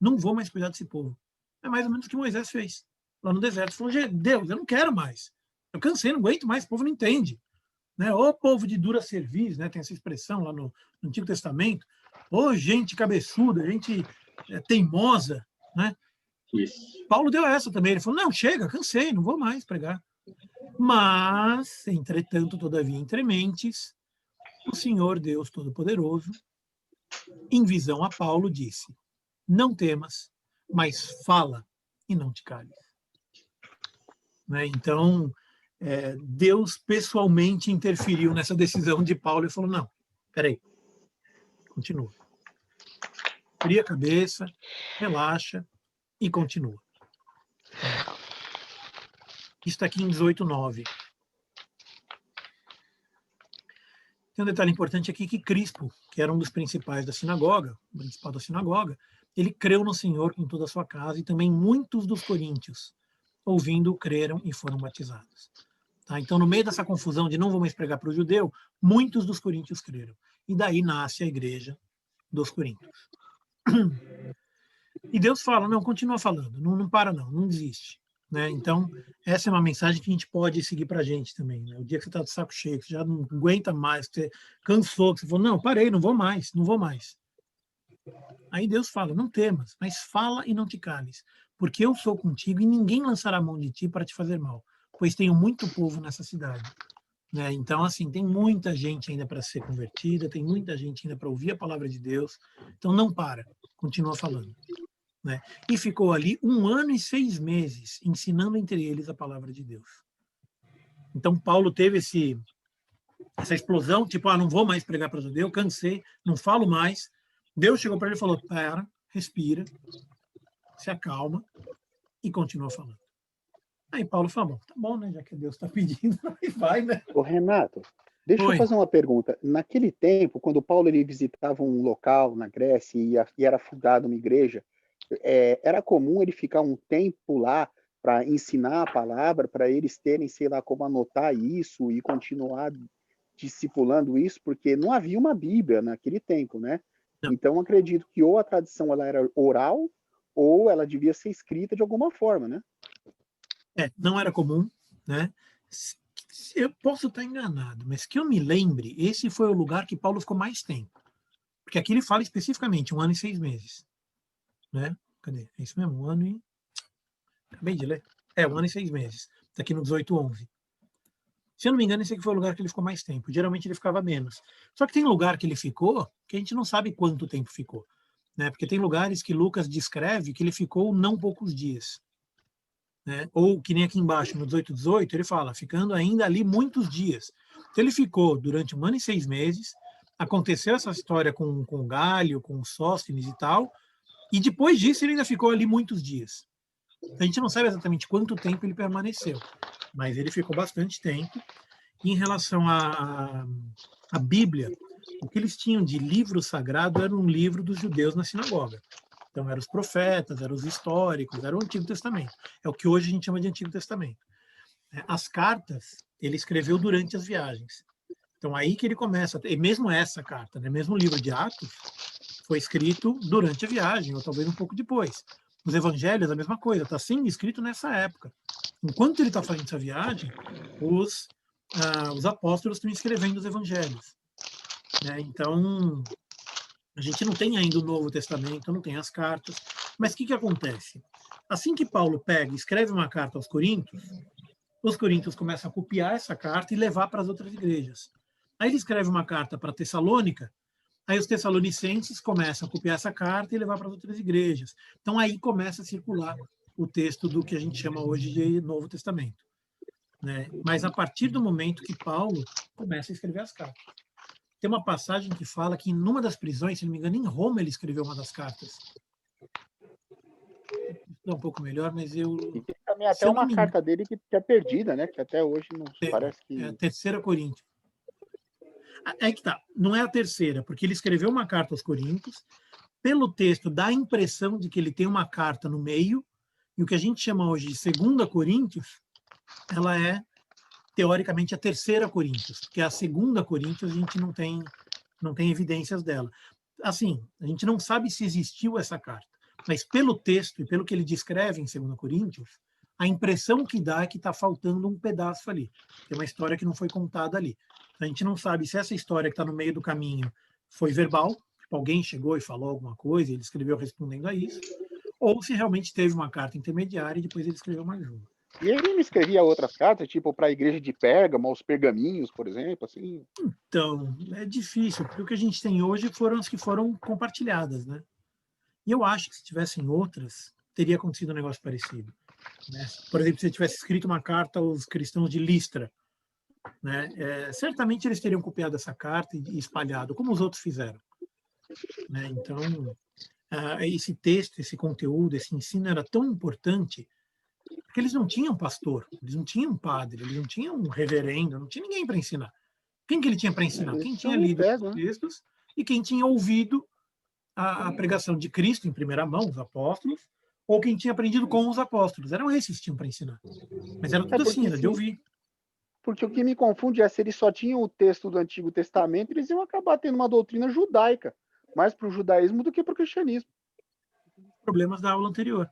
Não vou mais cuidar desse povo. É mais ou menos o que Moisés fez lá no deserto. Falou, Deus, eu não quero mais. Eu cansei, não aguento mais, o povo não entende. Ô povo de dura cerviz, tem essa expressão lá no Antigo Testamento. Ô gente cabeçuda, gente teimosa. Isso. Paulo deu essa também. Ele falou, não, chega, cansei, não vou mais pregar. Mas, entretanto, todavia, entre mentes, o Senhor Deus Todo-Poderoso, em visão a Paulo, disse, não temas, mas fala e não te cales. Então, Deus pessoalmente interferiu nessa decisão de Paulo e falou, não, peraí, continua. Cria a cabeça, relaxa e continua. Isso está aqui em 18:9. Tem um detalhe importante aqui que Crispo, que era um dos principais da sinagoga, o principal da sinagoga, ele creu no Senhor com toda a sua casa e também muitos dos coríntios, ouvindo, creram e foram batizados. Então, no meio dessa confusão de não vou mais pregar para o judeu, muitos dos coríntios creram. E daí nasce a igreja dos coríntios. E Deus fala, não, continua falando, não para não desiste. Então, essa é uma mensagem que a gente pode seguir para a gente também. O dia que você está de saco cheio, que você já não aguenta mais, que você cansou, que você falou, não, parei, não vou mais. Aí Deus fala, não temas, mas fala e não te cales, porque eu sou contigo e ninguém lançará a mão de ti para te fazer mal, pois tenho muito povo nessa cidade. Então, assim, tem muita gente ainda para ser convertida, tem muita gente ainda para ouvir a palavra de Deus. Então, não para, continua falando. E ficou ali 1 ano e 6 meses ensinando entre eles a palavra de Deus. Então, Paulo teve essa explosão, tipo, não vou mais pregar para judeu, cansei, não falo mais. Deus chegou para ele e falou, pera, respira, se acalma e continua falando. Aí Paulo falou, tá bom, né, já que Deus está pedindo, aí vai, né? Ô, Renato, deixa eu fazer uma pergunta. Naquele tempo, quando Paulo ele visitava um local na Grécia e era fundada uma igreja, era comum ele ficar um tempo lá para ensinar a palavra, para eles terem, sei lá, como anotar isso e continuar discipulando isso, porque não havia uma Bíblia naquele tempo, né? Não. Então, acredito que ou a tradição ela era oral, ou ela devia ser escrita de alguma forma, né? Não era comum, né? Eu posso estar enganado, mas que eu me lembre, esse foi o lugar que Paulo ficou mais tempo. Porque aqui ele fala especificamente 1 ano e 6 meses. Né? Cadê? É isso mesmo? 1 ano e... Acabei de ler. 1 ano e 6 meses. Está aqui no 18:11. Se eu não me engano, esse aqui foi o lugar que ele ficou mais tempo. Geralmente ele ficava menos. Só que tem lugar que ele ficou que a gente não sabe quanto tempo ficou. Né? Porque tem lugares que Lucas descreve que ele ficou não poucos dias. Né? Ou que nem aqui embaixo, no 18:18, ele fala, ficando ainda ali muitos dias. Então ele ficou durante 1 ano e 6 meses, aconteceu essa história com o Galho, com o Sóstenes e tal, e depois disso ele ainda ficou ali muitos dias. A gente não sabe exatamente quanto tempo ele permaneceu, mas ele ficou bastante tempo. E em relação à Bíblia, o que eles tinham de livro sagrado era um livro dos judeus na sinagoga. Então, eram os profetas, eram os históricos, era o Antigo Testamento. É o que hoje a gente chama de Antigo Testamento. As cartas, ele escreveu durante as viagens. Então, aí que ele começa, e mesmo essa carta, né, mesmo o livro de Atos, foi escrito durante a viagem, ou talvez um pouco depois. Os evangelhos, a mesma coisa, está sendo escrito nessa época. Enquanto ele está fazendo essa viagem, os apóstolos estão escrevendo os evangelhos. Né? Então, a gente não tem ainda o Novo Testamento, não tem as cartas. Mas o que acontece? Assim que Paulo pega e escreve uma carta aos Coríntios, os coríntios começam a copiar essa carta e levar para as outras igrejas. Aí ele escreve uma carta para Tessalônica, aí os tessalonicenses começam a copiar essa carta e levar para as outras igrejas. Então aí começa a circular o texto do que a gente chama hoje de Novo Testamento. Né? Mas a partir do momento que Paulo começa a escrever as cartas. Tem uma passagem que fala que em uma das prisões, se não me engano, em Roma ele escreveu uma das cartas. Vou um pouco melhor, mas eu... E tem também até uma carta dele que é perdida, né? Que até hoje não parece que... É a 3ª Coríntios. É que tá, não é a 3ª, porque ele escreveu uma carta aos Coríntios, pelo texto dá a impressão de que ele tem uma carta no meio, e o que a gente chama hoje de 2 Coríntios, ela é, teoricamente, a 3ª Coríntios, porque a 2 Coríntios a gente não tem evidências dela. Assim, a gente não sabe se existiu essa carta, mas pelo texto e pelo que ele descreve em 2 Coríntios, a impressão que dá é que está faltando um pedaço ali. Tem uma história que não foi contada ali. A gente não sabe se essa história que está no meio do caminho foi verbal, tipo, alguém chegou e falou alguma coisa e ele escreveu respondendo a isso, ou se realmente teve uma carta intermediária e depois ele escreveu mais uma. E ele não escrevia outras cartas, tipo para a igreja de Pérgamo, os pergaminhos, por exemplo, assim? Então, é difícil, porque o que a gente tem hoje foram as que foram compartilhadas, né? E eu acho que se tivessem outras, teria acontecido um negócio parecido. Né? Por exemplo, se ele tivesse escrito uma carta aos cristãos de Listra, né? Certamente eles teriam copiado essa carta e espalhado, como os outros fizeram. Né? Então, esse texto, esse conteúdo, esse ensino era tão importante porque eles não tinham pastor, eles não tinham padre, eles não tinham um reverendo, não tinha ninguém para ensinar. Quem que ele tinha para ensinar? Quem tinha lido os textos e quem tinha ouvido a pregação de Cristo em primeira mão, os apóstolos, ou quem tinha aprendido com os apóstolos. Eram esses que tinham para ensinar. Mas era tudo assim, era de ouvir. Porque o que me confunde é se eles só tinham o texto do Antigo Testamento, eles iam acabar tendo uma doutrina judaica, mais para o judaísmo do que para o cristianismo. Problemas da aula anterior,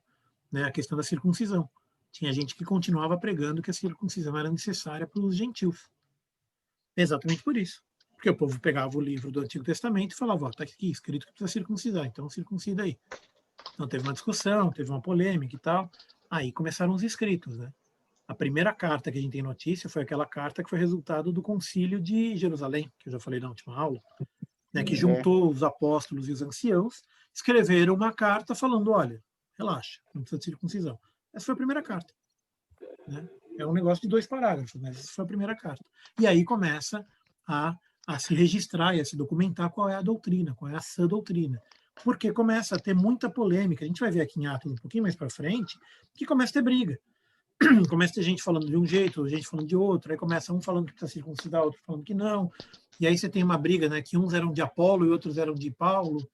né? A questão da circuncisão. Tinha gente que continuava pregando que a circuncisão era necessária para os gentios. Exatamente por isso. Porque o povo pegava o livro do Antigo Testamento e falava, está aqui escrito que precisa circuncidar, então circuncida aí. Então teve uma discussão, teve uma polêmica e tal. Aí começaram os escritos, né? A primeira carta que a gente tem notícia foi aquela carta que foi resultado do concílio de Jerusalém, que eu já falei na última aula, né, que juntou os apóstolos e os anciãos, escreveram uma carta falando, olha, relaxa, não precisa de circuncisão. Essa foi a primeira carta. Né? É um negócio de 2 parágrafos, mas essa foi a primeira carta. E aí começa a se registrar e a se documentar qual é a doutrina, qual é a sã doutrina. Porque começa a ter muita polêmica. A gente vai ver aqui em Atos um pouquinho mais para frente, que começa a ter briga. Começa a ter gente falando de um jeito, gente falando de outro, aí começa um falando que precisa circuncidar, outro falando que não. E aí você tem uma briga, né, que uns eram de Apolo e outros eram de Paulo,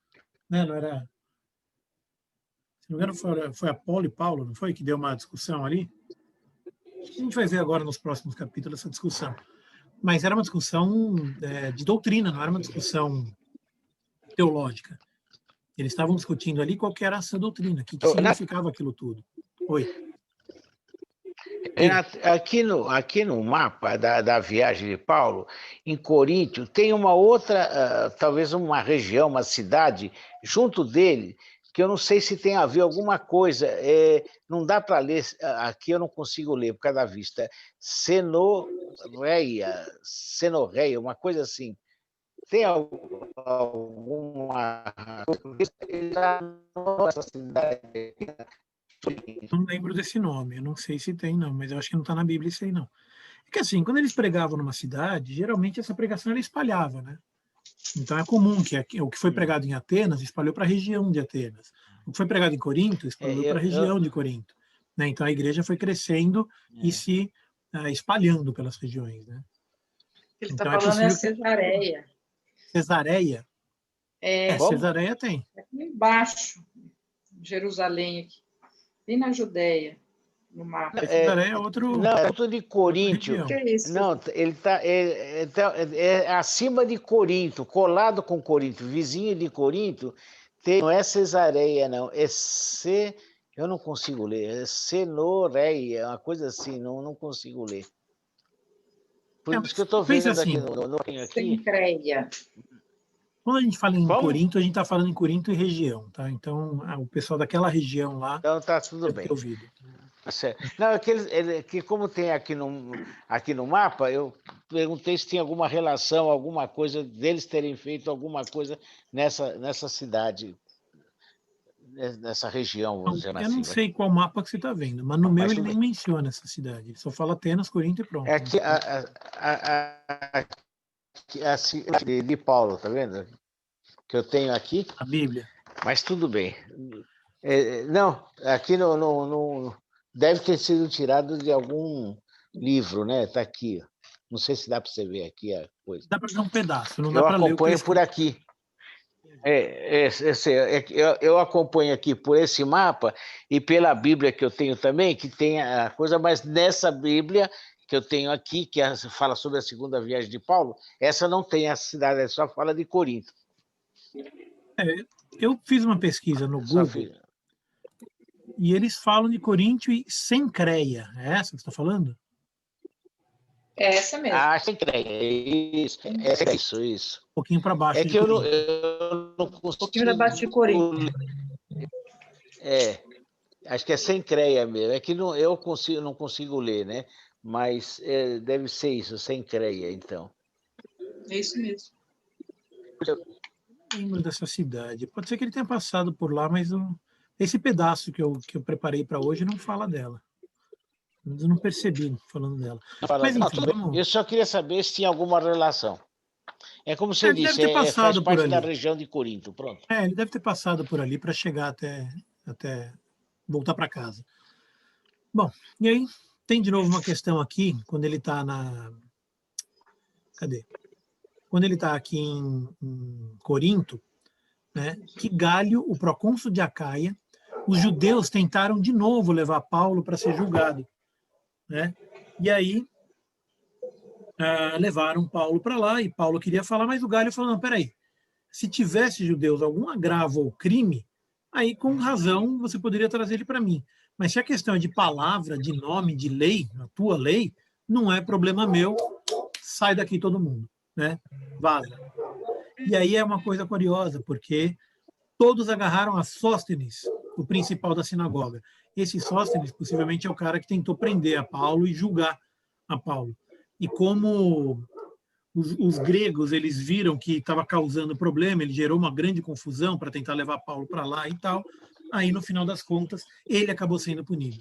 né, não era... Se não me engano, foi Apolo e Paulo, não foi? Que deu uma discussão ali? A gente vai ver agora nos próximos capítulos essa discussão. Mas era uma discussão de doutrina, não era uma discussão teológica. Eles estavam discutindo ali qual que era essa doutrina, o que significava aquilo tudo. Oi. Aqui no mapa da viagem de Paulo, em Coríntio, tem uma outra, talvez uma região, uma cidade, junto dele, que eu não sei se tem a ver alguma coisa, não dá para ler, aqui eu não consigo ler por causa da vista, Senorreia, uma coisa assim. Tem alguma essa cidade? Não lembro desse nome, eu não sei se tem, não, mas eu acho que não está na Bíblia isso aí, não. É que assim, quando eles pregavam numa cidade, geralmente essa pregação ela espalhava, né? Então é comum que o que foi pregado em Atenas espalhou para a região de Atenas. O que foi pregado em Corinto espalhou para a região de Corinto. Né? Então a igreja foi crescendo e se espalhando pelas regiões. Né? Ele está falando é Cesareia. Cesareia? Cesareia tem. Aqui embaixo, Jerusalém, aqui, bem na Judéia. No mapa. Cesareia é outro. Não, é outro de Coríntio. Que é isso? Não, ele está acima de Corinto, colado com Corinto, vizinho de Corinto. Não é Cesareia, não. Eu não consigo ler. É Senoreia, uma coisa assim. Não consigo ler. Por isso que eu estou vendo assim, aqui. Sencreia. Quando a gente fala em Corinto, a gente está falando em Corinto e região, tá? Então, o pessoal daquela região lá. Então tá tudo bem. Ouvido. Não, que como tem aqui no mapa, eu perguntei se tinha alguma relação, alguma coisa, deles terem feito alguma coisa nessa cidade, nessa região, vamos dizer assim. Eu não sei qual mapa que você está vendo, mas no meu ele nem menciona essa cidade. Ele só fala Atenas, Corinto e pronto. É aqui, de Paulo, tá vendo? Que eu tenho aqui. A Bíblia. Mas tudo bem. Não, aqui no deve ter sido tirado de algum livro, né? Está aqui. Não sei se dá para você ver aqui a coisa. Dá para ver um pedaço, não dá Eu para ler. Eu acompanho por aqui. Eu acompanho aqui por esse mapa e pela Bíblia que eu tenho também, que tem a coisa, mas nessa Bíblia que eu tenho aqui, que fala sobre a segunda viagem de Paulo, essa não tem a cidade, só fala de Corinto. Eu fiz uma pesquisa no Google e eles falam de Coríntio e Sencreia. É essa que você está falando? É essa mesmo. Sencreia, isso. Um pouquinho para baixo. É que eu não consigo. Um pouquinho abaixo de Corinto. Acho que é Sencreia mesmo. É que não consigo ler, né? Mas deve ser isso, Sencreia, então. É isso mesmo. Eu lembro dessa cidade. Pode ser que ele tenha passado por lá, mas esse pedaço que eu preparei para hoje não fala dela. Eu não percebi falando dela. Mas, enfim, eu só queria saber se tinha alguma relação. É como você disse, faz parte da região de Corinto, pronto. Ele deve ter passado por ali para chegar até voltar para casa. Bom, e aí tem de novo uma questão aqui, quando ele está Cadê? Quando ele está aqui em Corinto, né, que Gálio, o procônsul de Acaia, os judeus tentaram de novo levar Paulo para ser julgado. Né? E aí levaram Paulo para lá, e Paulo queria falar, mas o Gálio falou, não, peraí, se tivesse judeus algum agravo ou crime, aí com razão você poderia trazer ele para mim. Mas se a questão é de palavra, de nome, de lei, a tua lei, não é problema meu, sai daqui todo mundo, né? Vaza. E aí é uma coisa curiosa, porque todos agarraram a Sóstenes, o principal da sinagoga. Esse Sóstenes possivelmente é o cara que tentou prender a Paulo e julgar a Paulo. E como os gregos eles viram que estava causando problema, ele gerou uma grande confusão para tentar levar Paulo para lá e tal, aí no final das contas ele acabou sendo punido.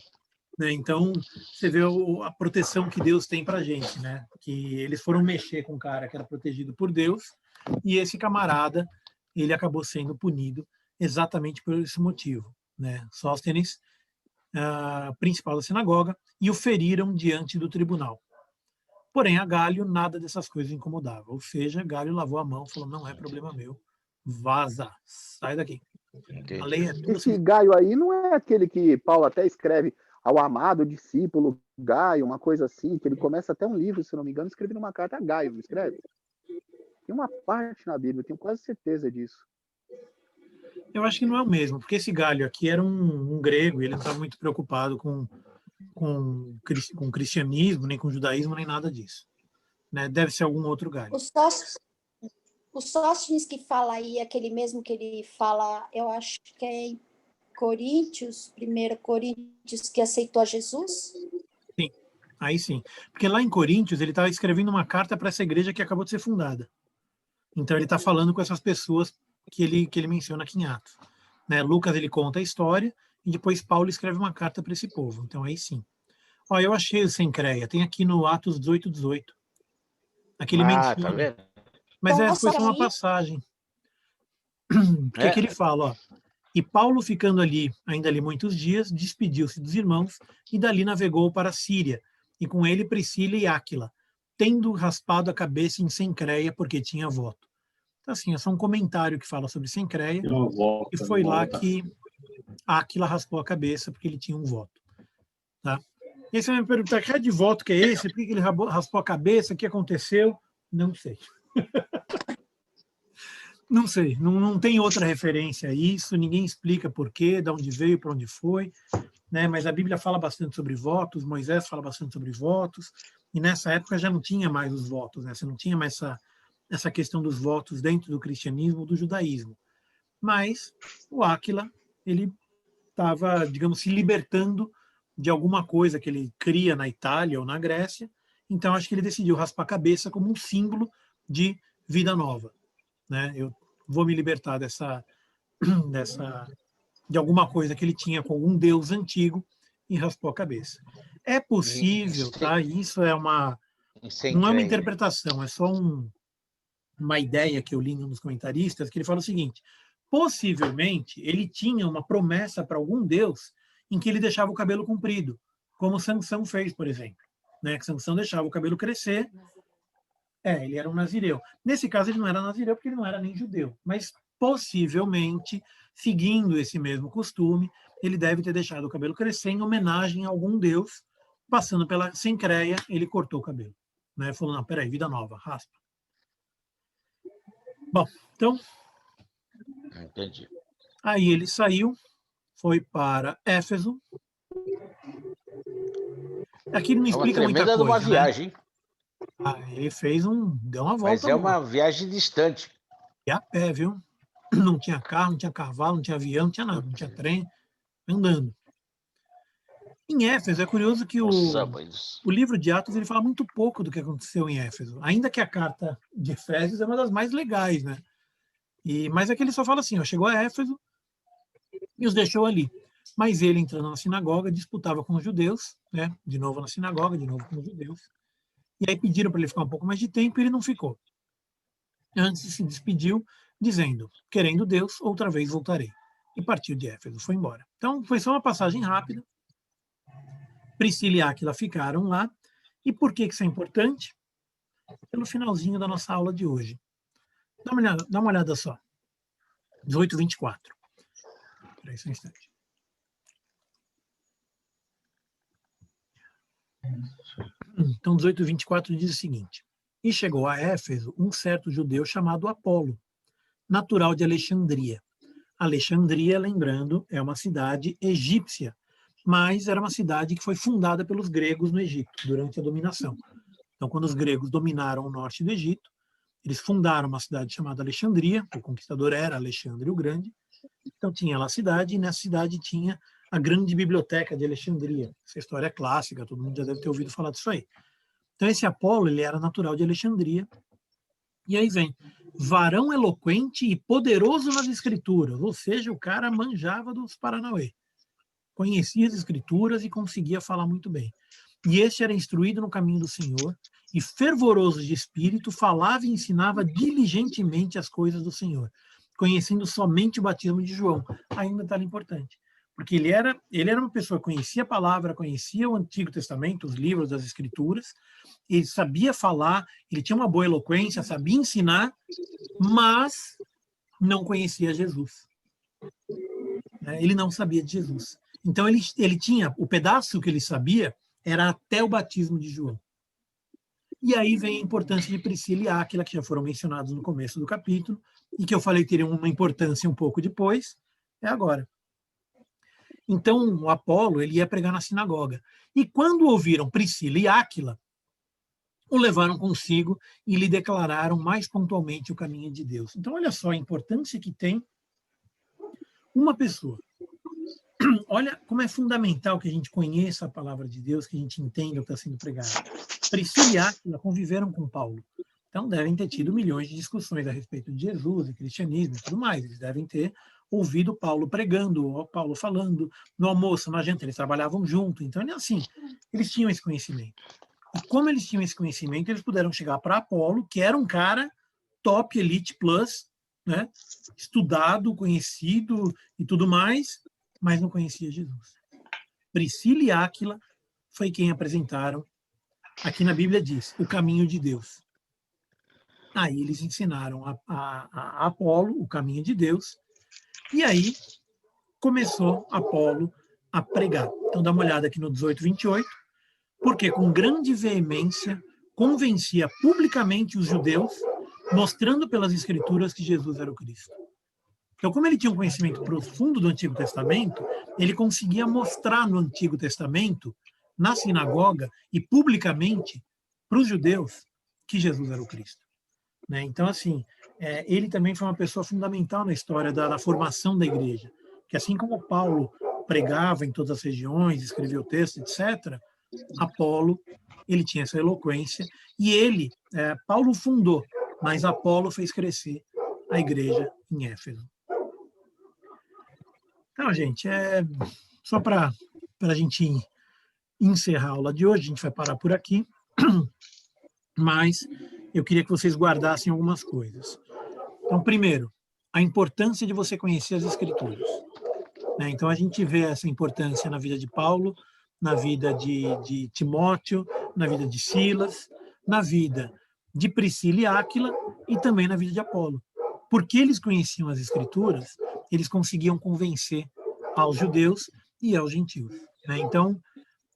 né? Então, você vê a proteção que Deus tem para a gente, né? Que eles foram mexer com um cara que era protegido por Deus, e esse camarada, ele acabou sendo punido exatamente por esse motivo, né? Sóstenes, principal da sinagoga, e o feriram diante do tribunal. Porém, a Galho nada dessas coisas incomodava. Ou seja, Galho lavou a mão, falou: não é problema meu, vaza, sai daqui. A lei é tua. Esse Gaio aí não é aquele que Paulo até escreve ao amado discípulo Gaio, uma coisa assim, que ele começa até um livro, se não me engano, escrevendo uma carta a Gaio, não escreve? Tem uma parte na Bíblia, eu tenho quase certeza disso. Eu acho que não é o mesmo, porque esse Galho aqui era um grego, e ele não estava muito preocupado com cristianismo, nem com judaísmo, nem nada disso. Né? Deve ser algum outro Galho. O Sóstenes que fala aí, aquele mesmo que ele fala, eu acho que é em Coríntios, 1 Coríntios, que aceitou a Jesus? Sim, aí sim. Porque lá em Coríntios ele estava escrevendo uma carta para essa igreja que acabou de ser fundada. Então ele está falando com essas pessoas que ele menciona aqui em Atos. Né? Lucas ele conta a história e depois Paulo escreve uma carta para esse povo. Então aí sim. Ó, eu achei o Sencreia, tem aqui no Atos 18:18. Aqui ele menciona. Tá vendo? Mas Então, foi só uma passagem. Porque aqui ele fala, ó. E Paulo, ficando ainda ali muitos dias, despediu-se dos irmãos e dali navegou para a Síria, e com ele Priscila e Áquila, tendo raspado a cabeça em Sencreia, porque tinha voto. Então, assim, é só um comentário que fala sobre Sencreia, e foi lá que Áquila raspou a cabeça, porque ele tinha um voto. Tá? E aí você vai me perguntar, que é de voto que é esse? Por que ele raspou a cabeça? O que aconteceu? Não sei. Não sei, não tem outra referência a isso, ninguém explica por quê, de onde veio, para onde foi, né? Mas a Bíblia fala bastante sobre votos, Moisés fala bastante sobre votos, e nessa época já não tinha mais os votos, né? Você não tinha mais essa questão dos votos dentro do cristianismo, do judaísmo. Mas o Áquila, ele estava, digamos, se libertando de alguma coisa que ele cria na Itália ou na Grécia, então acho que ele decidiu raspar a cabeça como um símbolo de vida nova. Né? Eu vou me libertar de alguma coisa que ele tinha com algum deus antigo e raspou a cabeça. É possível, tá? Isso é não é uma interpretação, é só uma ideia que eu li nos comentaristas, que ele fala o seguinte: possivelmente ele tinha uma promessa para algum deus em que ele deixava o cabelo comprido, como Sansão fez, por exemplo. Né? Que Sansão deixava o cabelo crescer. Ele era um nazireu. Nesse caso, ele não era nazireu porque ele não era nem judeu. Mas, possivelmente, seguindo esse mesmo costume, ele deve ter deixado o cabelo crescer em homenagem a algum deus. Passando pela Sencreia, ele cortou o cabelo. Né? Falou, não, peraí, vida nova, raspa. Bom, então... Entendi. Aí ele saiu, foi para Éfeso. Aqui ele não explica muita coisa, de uma viagem, né? Ele deu uma volta. Mas é uma viagem distante. E a pé, viu? Não tinha carro, não tinha cavalo, não tinha avião, não tinha nada, não tinha trem, andando. Em Éfeso, é curioso que o livro de Atos ele fala muito pouco do que aconteceu em Éfeso, ainda que a carta de Efésios é uma das mais legais, né? Mas aqui ele só fala assim, ó, chegou a Éfeso e os deixou ali. Mas ele, entrando na sinagoga, disputava com os judeus, né? De novo na sinagoga, de novo com os judeus. E aí pediram para ele ficar um pouco mais de tempo e ele não ficou. Antes se despediu, dizendo, querendo Deus, outra vez voltarei. E partiu de Éfeso, foi embora. Então, foi só uma passagem rápida. Priscila e Áquila ficaram lá. E por que isso é importante? Pelo finalzinho da nossa aula de hoje. Dá uma olhada só. 18:24. Espera aí só um instante. Então, 18:24 diz o seguinte: e chegou a Éfeso um certo judeu chamado Apolo, natural de Alexandria. Alexandria, lembrando, é uma cidade egípcia, mas era uma cidade que foi fundada pelos gregos no Egito, durante a dominação. Então, quando os gregos dominaram o norte do Egito, eles fundaram uma cidade chamada Alexandria, o conquistador era Alexandre o Grande. Então, tinha lá a cidade, e nessa cidade tinha a grande biblioteca de Alexandria. Essa história é clássica, todo mundo já deve ter ouvido falar disso aí. Então, esse Apolo, ele era natural de Alexandria. E aí vem, varão eloquente e poderoso nas escrituras, ou seja, o cara manjava dos Paranauê. conhecia as Escrituras e conseguia falar muito bem. E este era instruído no caminho do Senhor, e fervoroso de espírito, falava e ensinava diligentemente as coisas do Senhor, conhecendo somente o batismo de João. Aí um detalhe importante, porque ele era uma pessoa que conhecia a palavra, conhecia o Antigo Testamento, os livros das Escrituras, ele sabia falar, ele tinha uma boa eloquência, sabia ensinar, mas não conhecia Jesus. Ele não sabia de Jesus. Então ele tinha, o pedaço que ele sabia era até o batismo de João. E aí vem a importância de Priscila e Áquila, que já foram mencionados no começo do capítulo, e que eu falei teriam uma importância um pouco depois, é agora. Então, o Apolo, ele ia pregar na sinagoga. E quando ouviram Priscila e Áquila, o levaram consigo e lhe declararam mais pontualmente o caminho de Deus. Então, olha só a importância que tem uma pessoa. Olha como é fundamental que a gente conheça a palavra de Deus, que a gente entenda o que está sendo pregado. Priscila e Áquila conviveram com Paulo. Então, devem ter tido milhões de discussões a respeito de Jesus e cristianismo e tudo mais. Eles devem ter ouvido Paulo pregando, Paulo falando, no almoço, na janta, eles trabalhavam junto. Então, assim, eles tinham esse conhecimento. E como eles tinham esse conhecimento, eles puderam chegar para Apolo, que era um cara top, elite plus, né? Estudado, conhecido e tudo mais, mas não conhecia Jesus. Priscila e Áquila foi quem apresentaram, aqui na Bíblia diz, o caminho de Deus. Aí eles ensinaram a Apolo o caminho de Deus, e aí começou Apolo a pregar. Então dá uma olhada aqui no 18:28, porque com grande veemência convencia publicamente os judeus, mostrando pelas Escrituras que Jesus era o Cristo. Então, como ele tinha um conhecimento profundo do Antigo Testamento, ele conseguia mostrar no Antigo Testamento, na sinagoga e publicamente, para os judeus, que Jesus era o Cristo. Então, assim, ele também foi uma pessoa fundamental na história da formação da igreja, que assim como Paulo pregava em todas as regiões, escreveu textos, etc., Apolo, ele tinha essa eloquência, e ele, Paulo fundou, mas Apolo fez crescer a igreja em Éfeso. Então, gente, só para a gente encerrar a aula de hoje, a gente vai parar por aqui, mas eu queria que vocês guardassem algumas coisas. Então, primeiro, a importância de você conhecer as Escrituras. Então, a gente vê essa importância na vida de Paulo, na vida de Timóteo, na vida de Silas, na vida de Priscila e Áquila e também na vida de Apolo. Porque eles conheciam as Escrituras, eles conseguiam convencer aos judeus e aos gentios. Então,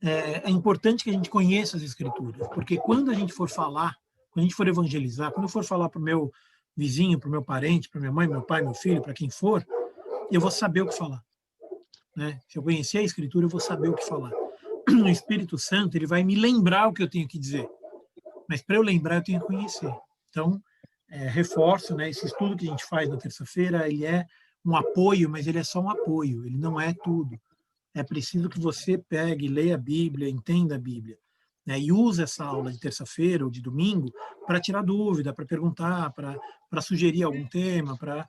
é importante que a gente conheça as Escrituras, porque quando a gente for falar, quando a gente for evangelizar, quando eu for falar para o meu vizinho, para o meu parente, para minha mãe, meu pai, meu filho, para quem for, eu vou saber o que falar. Se eu conhecer a Escritura, eu vou saber o que falar. O Espírito Santo, ele vai me lembrar o que eu tenho que dizer. Mas para eu lembrar, eu tenho que conhecer. Então, reforço, esse estudo que a gente faz na terça-feira, ele é um apoio, mas ele é só um apoio, ele não é tudo. É preciso que você pegue, leia a Bíblia, entenda a Bíblia, e use essa aula de terça-feira ou de domingo para tirar dúvida, para perguntar, para sugerir algum tema, para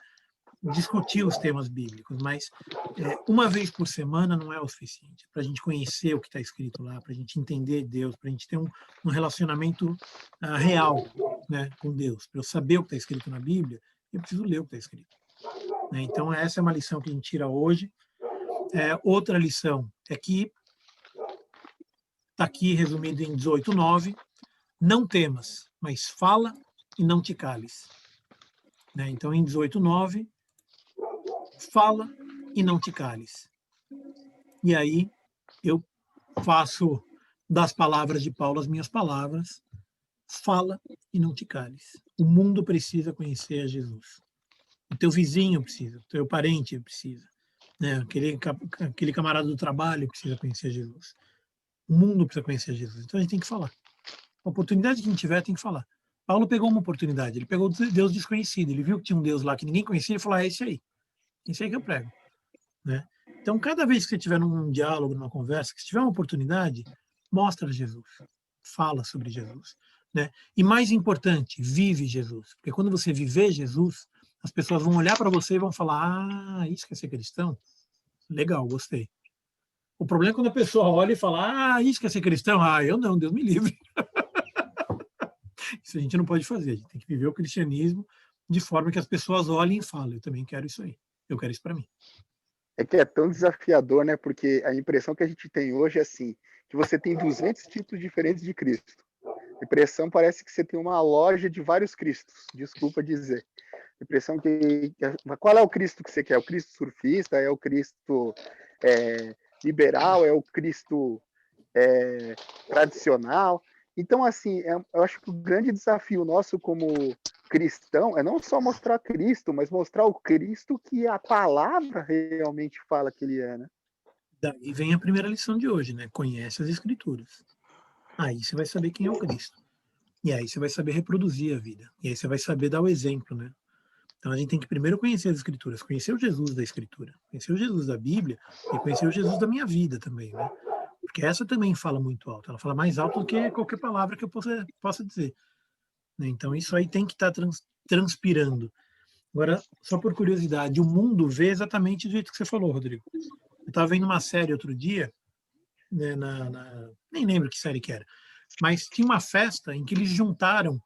discutir os temas bíblicos, mas uma vez por semana não é o suficiente para a gente conhecer o que está escrito lá, para a gente entender Deus, para a gente ter um relacionamento real, com Deus. Para eu saber o que está escrito na Bíblia, eu preciso ler o que está escrito. Então, essa é uma lição que a gente tira hoje. Outra lição é que está aqui resumido em 18:9, não temas, mas fala e não te cales. Então, em 18:9, fala e não te cales. E aí eu faço das palavras de Paulo as minhas palavras. Fala e não te cales. O mundo precisa conhecer a Jesus. O teu vizinho precisa, o teu parente precisa. Aquele camarada do trabalho precisa conhecer Jesus. O mundo precisa conhecer Jesus. Então a gente tem que falar. A oportunidade que a gente tiver, tem que falar. Paulo pegou uma oportunidade. Ele pegou Deus desconhecido. Ele viu que tinha um Deus lá que ninguém conhecia. Ele falou, esse aí. Esse aí que eu prego. Então, cada vez que você estiver num diálogo, numa conversa, que se tiver uma oportunidade, mostra Jesus. Fala sobre Jesus. E mais importante, vive Jesus. Porque quando você viver Jesus, as pessoas vão olhar para você e vão falar, isso quer ser cristão? Legal, gostei. O problema é quando a pessoa olha e fala, isso quer ser cristão? Eu não, Deus me livre. Isso a gente não pode fazer, a gente tem que viver o cristianismo de forma que as pessoas olhem e falem, eu também quero isso aí, eu quero isso para mim. É que é tão desafiador, né? Porque a impressão que a gente tem hoje é assim, que você tem 200 tipos diferentes de Cristo. A impressão parece que você tem uma loja de vários Cristos, desculpa dizer. A impressão que... Qual é o Cristo que você quer? É o Cristo surfista? É o Cristo liberal? É o Cristo tradicional? Então, assim, eu acho que o grande desafio nosso como cristão é não só mostrar Cristo, mas mostrar o Cristo que a palavra realmente fala que ele é, né? Daí vem a primeira lição de hoje, né? Conhece as Escrituras. Aí você vai saber quem é o Cristo. E aí você vai saber reproduzir a vida. E aí você vai saber dar o exemplo, né? Então a gente tem que primeiro conhecer as Escrituras, conhecer o Jesus da Escritura, conhecer o Jesus da Bíblia e conhecer o Jesus da minha vida também, né? Porque essa também fala muito alto. Ela fala mais alto do que qualquer palavra que eu possa dizer. Então isso aí tem que estar transpirando. Agora, só por curiosidade, o mundo vê exatamente do jeito que você falou, Rodrigo. Eu estava vendo uma série outro dia, né, nem lembro que série que era, mas tinha uma festa em que eles juntaram,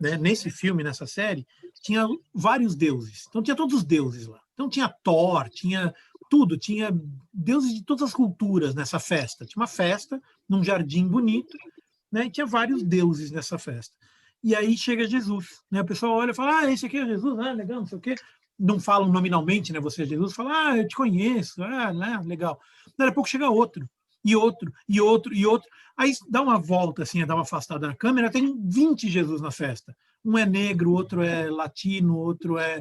né, nesse filme, nessa série, tinha vários deuses. Então tinha todos os deuses lá. Então tinha Thor, tinha tudo, tinha deuses de todas as culturas nessa festa. Tinha uma festa num jardim bonito, né, e tinha vários deuses nessa festa. E aí chega Jesus, né? O pessoal olha e fala, esse aqui é Jesus, legal, não sei o quê. Não falam nominalmente, né? Você é Jesus, fala, eu te conheço, né? Legal. Daí a pouco chega outro, e outro, e outro, e outro. Aí dá uma volta, assim, dá uma afastada na câmera, tem 20 Jesus na festa. Um é negro, outro é latino, outro é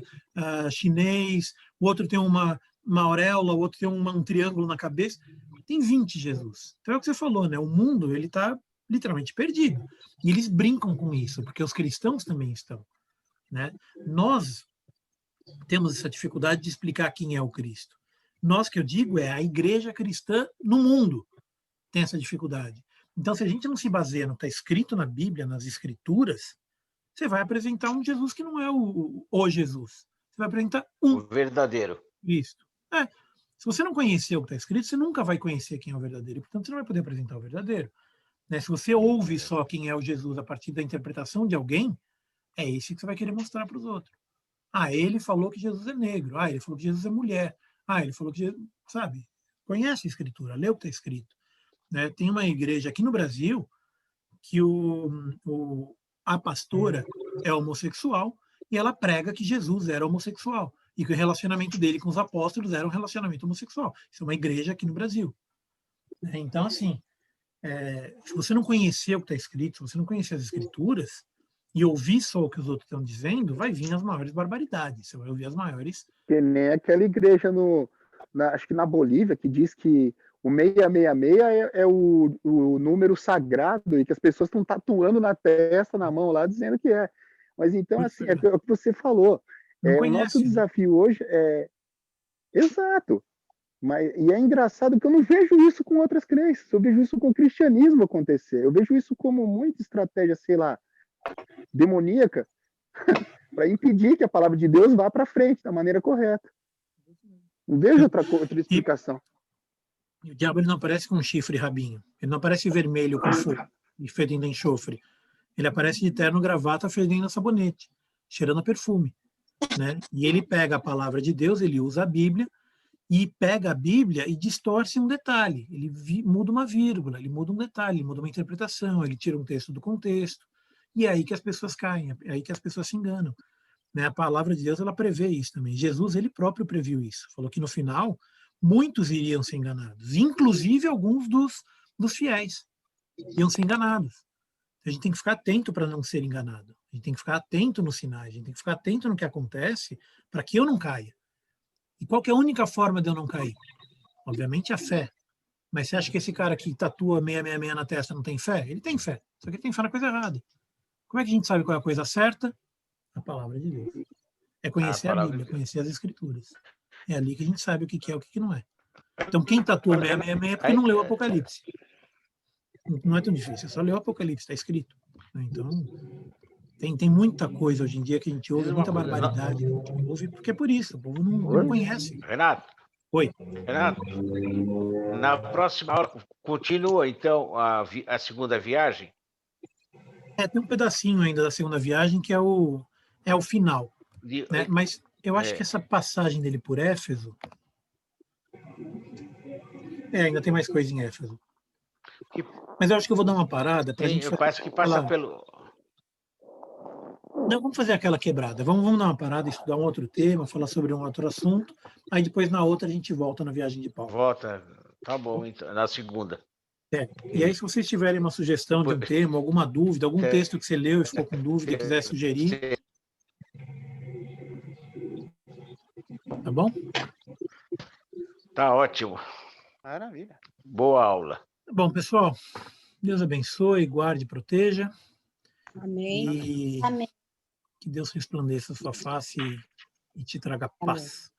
chinês, o outro tem uma auréola, o outro tem um triângulo na cabeça. Tem 20 Jesus. Então é o que você falou, né? O mundo, ele está literalmente perdido. E eles brincam com isso, porque os cristãos também estão, né? Nós temos essa dificuldade de explicar quem é o Cristo. Nós, que eu digo, é a igreja cristã no mundo tem essa dificuldade. Então, se a gente não se baseia no que está escrito na Bíblia, nas Escrituras, você vai apresentar um Jesus que não é o Jesus. Você vai apresentar o verdadeiro Cristo. Se você não conhecer o que está escrito, você nunca vai conhecer quem é o verdadeiro. Portanto, você não vai poder apresentar o verdadeiro. Né? Se você ouve só quem é o Jesus a partir da interpretação de alguém, é esse que você vai querer mostrar para os outros. Ele falou que Jesus é negro. Ele falou que Jesus é mulher. Ele falou que Jesus... Sabe? Conhece a Escritura, lê o que está escrito. Né? Tem uma igreja aqui no Brasil que a pastora é homossexual e ela prega que Jesus era homossexual e que o relacionamento dele com os apóstolos era um relacionamento homossexual. Isso é uma igreja aqui no Brasil. Então, assim, se você não conhecer o que está escrito, se você não conhecer as Escrituras e ouvir só o que os outros estão dizendo, vai vir as maiores barbaridades. Você vai ouvir as maiores... Que nem aquela igreja acho que na Bolívia, que diz que o 666 é o número sagrado e que as pessoas estão tatuando na testa, na mão lá, dizendo que é. Mas então, assim, é o que você falou. O nosso desafio hoje é... Exato. E é engraçado que eu não vejo isso com outras crenças, eu vejo isso com o cristianismo acontecer. Eu vejo isso como muita estratégia, sei lá, demoníaca, para impedir que a palavra de Deus vá para frente da maneira correta. Não vejo outra explicação. E o diabo ele não aparece com um chifre e rabinho. Ele não aparece vermelho com fogo e fedendo enxofre. Ele aparece de terno, gravata, fedendo a sabonete, cheirando a perfume. Né? E ele pega a palavra de Deus, ele usa a Bíblia, e pega a Bíblia e distorce um detalhe. Ele muda uma vírgula, ele muda um detalhe, ele muda uma interpretação, ele tira um texto do contexto. E é aí que as pessoas caem, é aí que as pessoas se enganam. Né? A palavra de Deus ela prevê isso também. Jesus ele próprio previu isso. Falou que no final muitos iriam ser enganados, inclusive alguns dos fiéis iam ser enganados. A gente tem que ficar atento para não ser enganado. A gente tem que ficar atento nos sinais, a gente tem que ficar atento no que acontece para que eu não caia. E qual que é a única forma de eu não cair? Obviamente a fé. Mas você acha que esse cara que tatua 666 na testa não tem fé? Ele tem fé, só que ele tem fé na coisa errada. Como é que a gente sabe qual é a coisa certa? A palavra de Deus. É conhecer a Bíblia, conhecer as Escrituras. É ali que a gente sabe o que é e o que não é. Então quem tatua 666 é porque não leu o Apocalipse. Não é tão difícil, é só ler o Apocalipse, está escrito. Então, tem muita coisa hoje em dia que a gente ouve, muita barbaridade que ouve, porque é por isso, o povo não conhece. Renato. Oi. Renato, na próxima aula, continua, então, a segunda viagem? Tem um pedacinho ainda da segunda viagem que é o final, né? Mas eu acho que essa passagem dele por Éfeso... ainda tem mais coisa em Éfeso. Mas eu acho que eu vou dar uma parada para a gente fazer... Parece que passa pelo... Não, vamos fazer aquela quebrada. Vamos dar uma parada, estudar um outro tema, falar sobre um outro assunto. Aí depois, na outra, a gente volta na viagem de Paulo. Volta. Tá bom, então, na segunda. E aí, se vocês tiverem uma sugestão de um tema, alguma dúvida, algum texto que você leu e ficou com dúvida e quiser sugerir... Tá bom? Tá ótimo. Maravilha. Boa aula. Bom, pessoal, Deus abençoe, guarde e proteja. Amém. E Amém. que Deus resplandeça a sua face e te traga paz.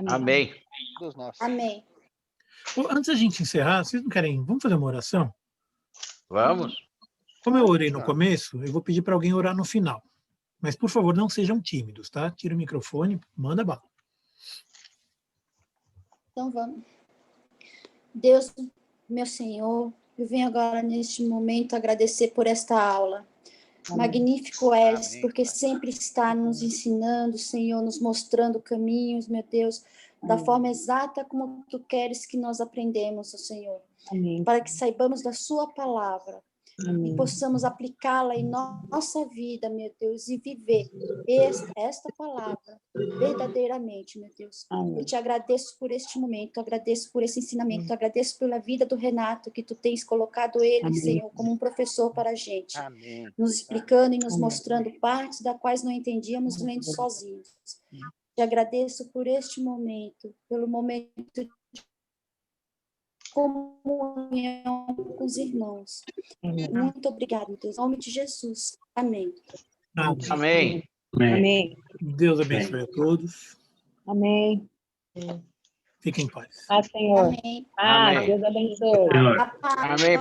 Amém. Todos nós. Amém. Antes da gente encerrar, vocês não querem... Vamos fazer uma oração? Vamos. Como eu orei no começo, eu vou pedir para alguém orar no final. Mas, por favor, não sejam tímidos, tá? Tira o microfone, manda bala. Então vamos. Deus, meu Senhor, eu venho agora neste momento agradecer por esta aula. Magnífico és, Amém. porque sempre está nos ensinando, Senhor, nos mostrando caminhos, meu Deus, da forma exata como Tu queres que nós aprendemos, Senhor, para que saibamos da Sua palavra e possamos aplicá-la em nossa vida, meu Deus, e viver esta palavra verdadeiramente, meu Deus. Eu te agradeço por este momento, agradeço por esse ensinamento, agradeço pela vida do Renato, que Tu tens colocado ele, Senhor, como um professor para a gente, nos explicando e nos mostrando partes das quais não entendíamos lendo sozinhos. Te agradeço por este momento, pelo momento de comunhão com os irmãos. Muito obrigada, meu Deus. Em nome de Jesus. Amém. Amém. Amém. Deus abençoe a todos. Amém. Fiquem em paz. Senhor. Amém. Amém. Deus abençoe. Senhor. A paz. Amém.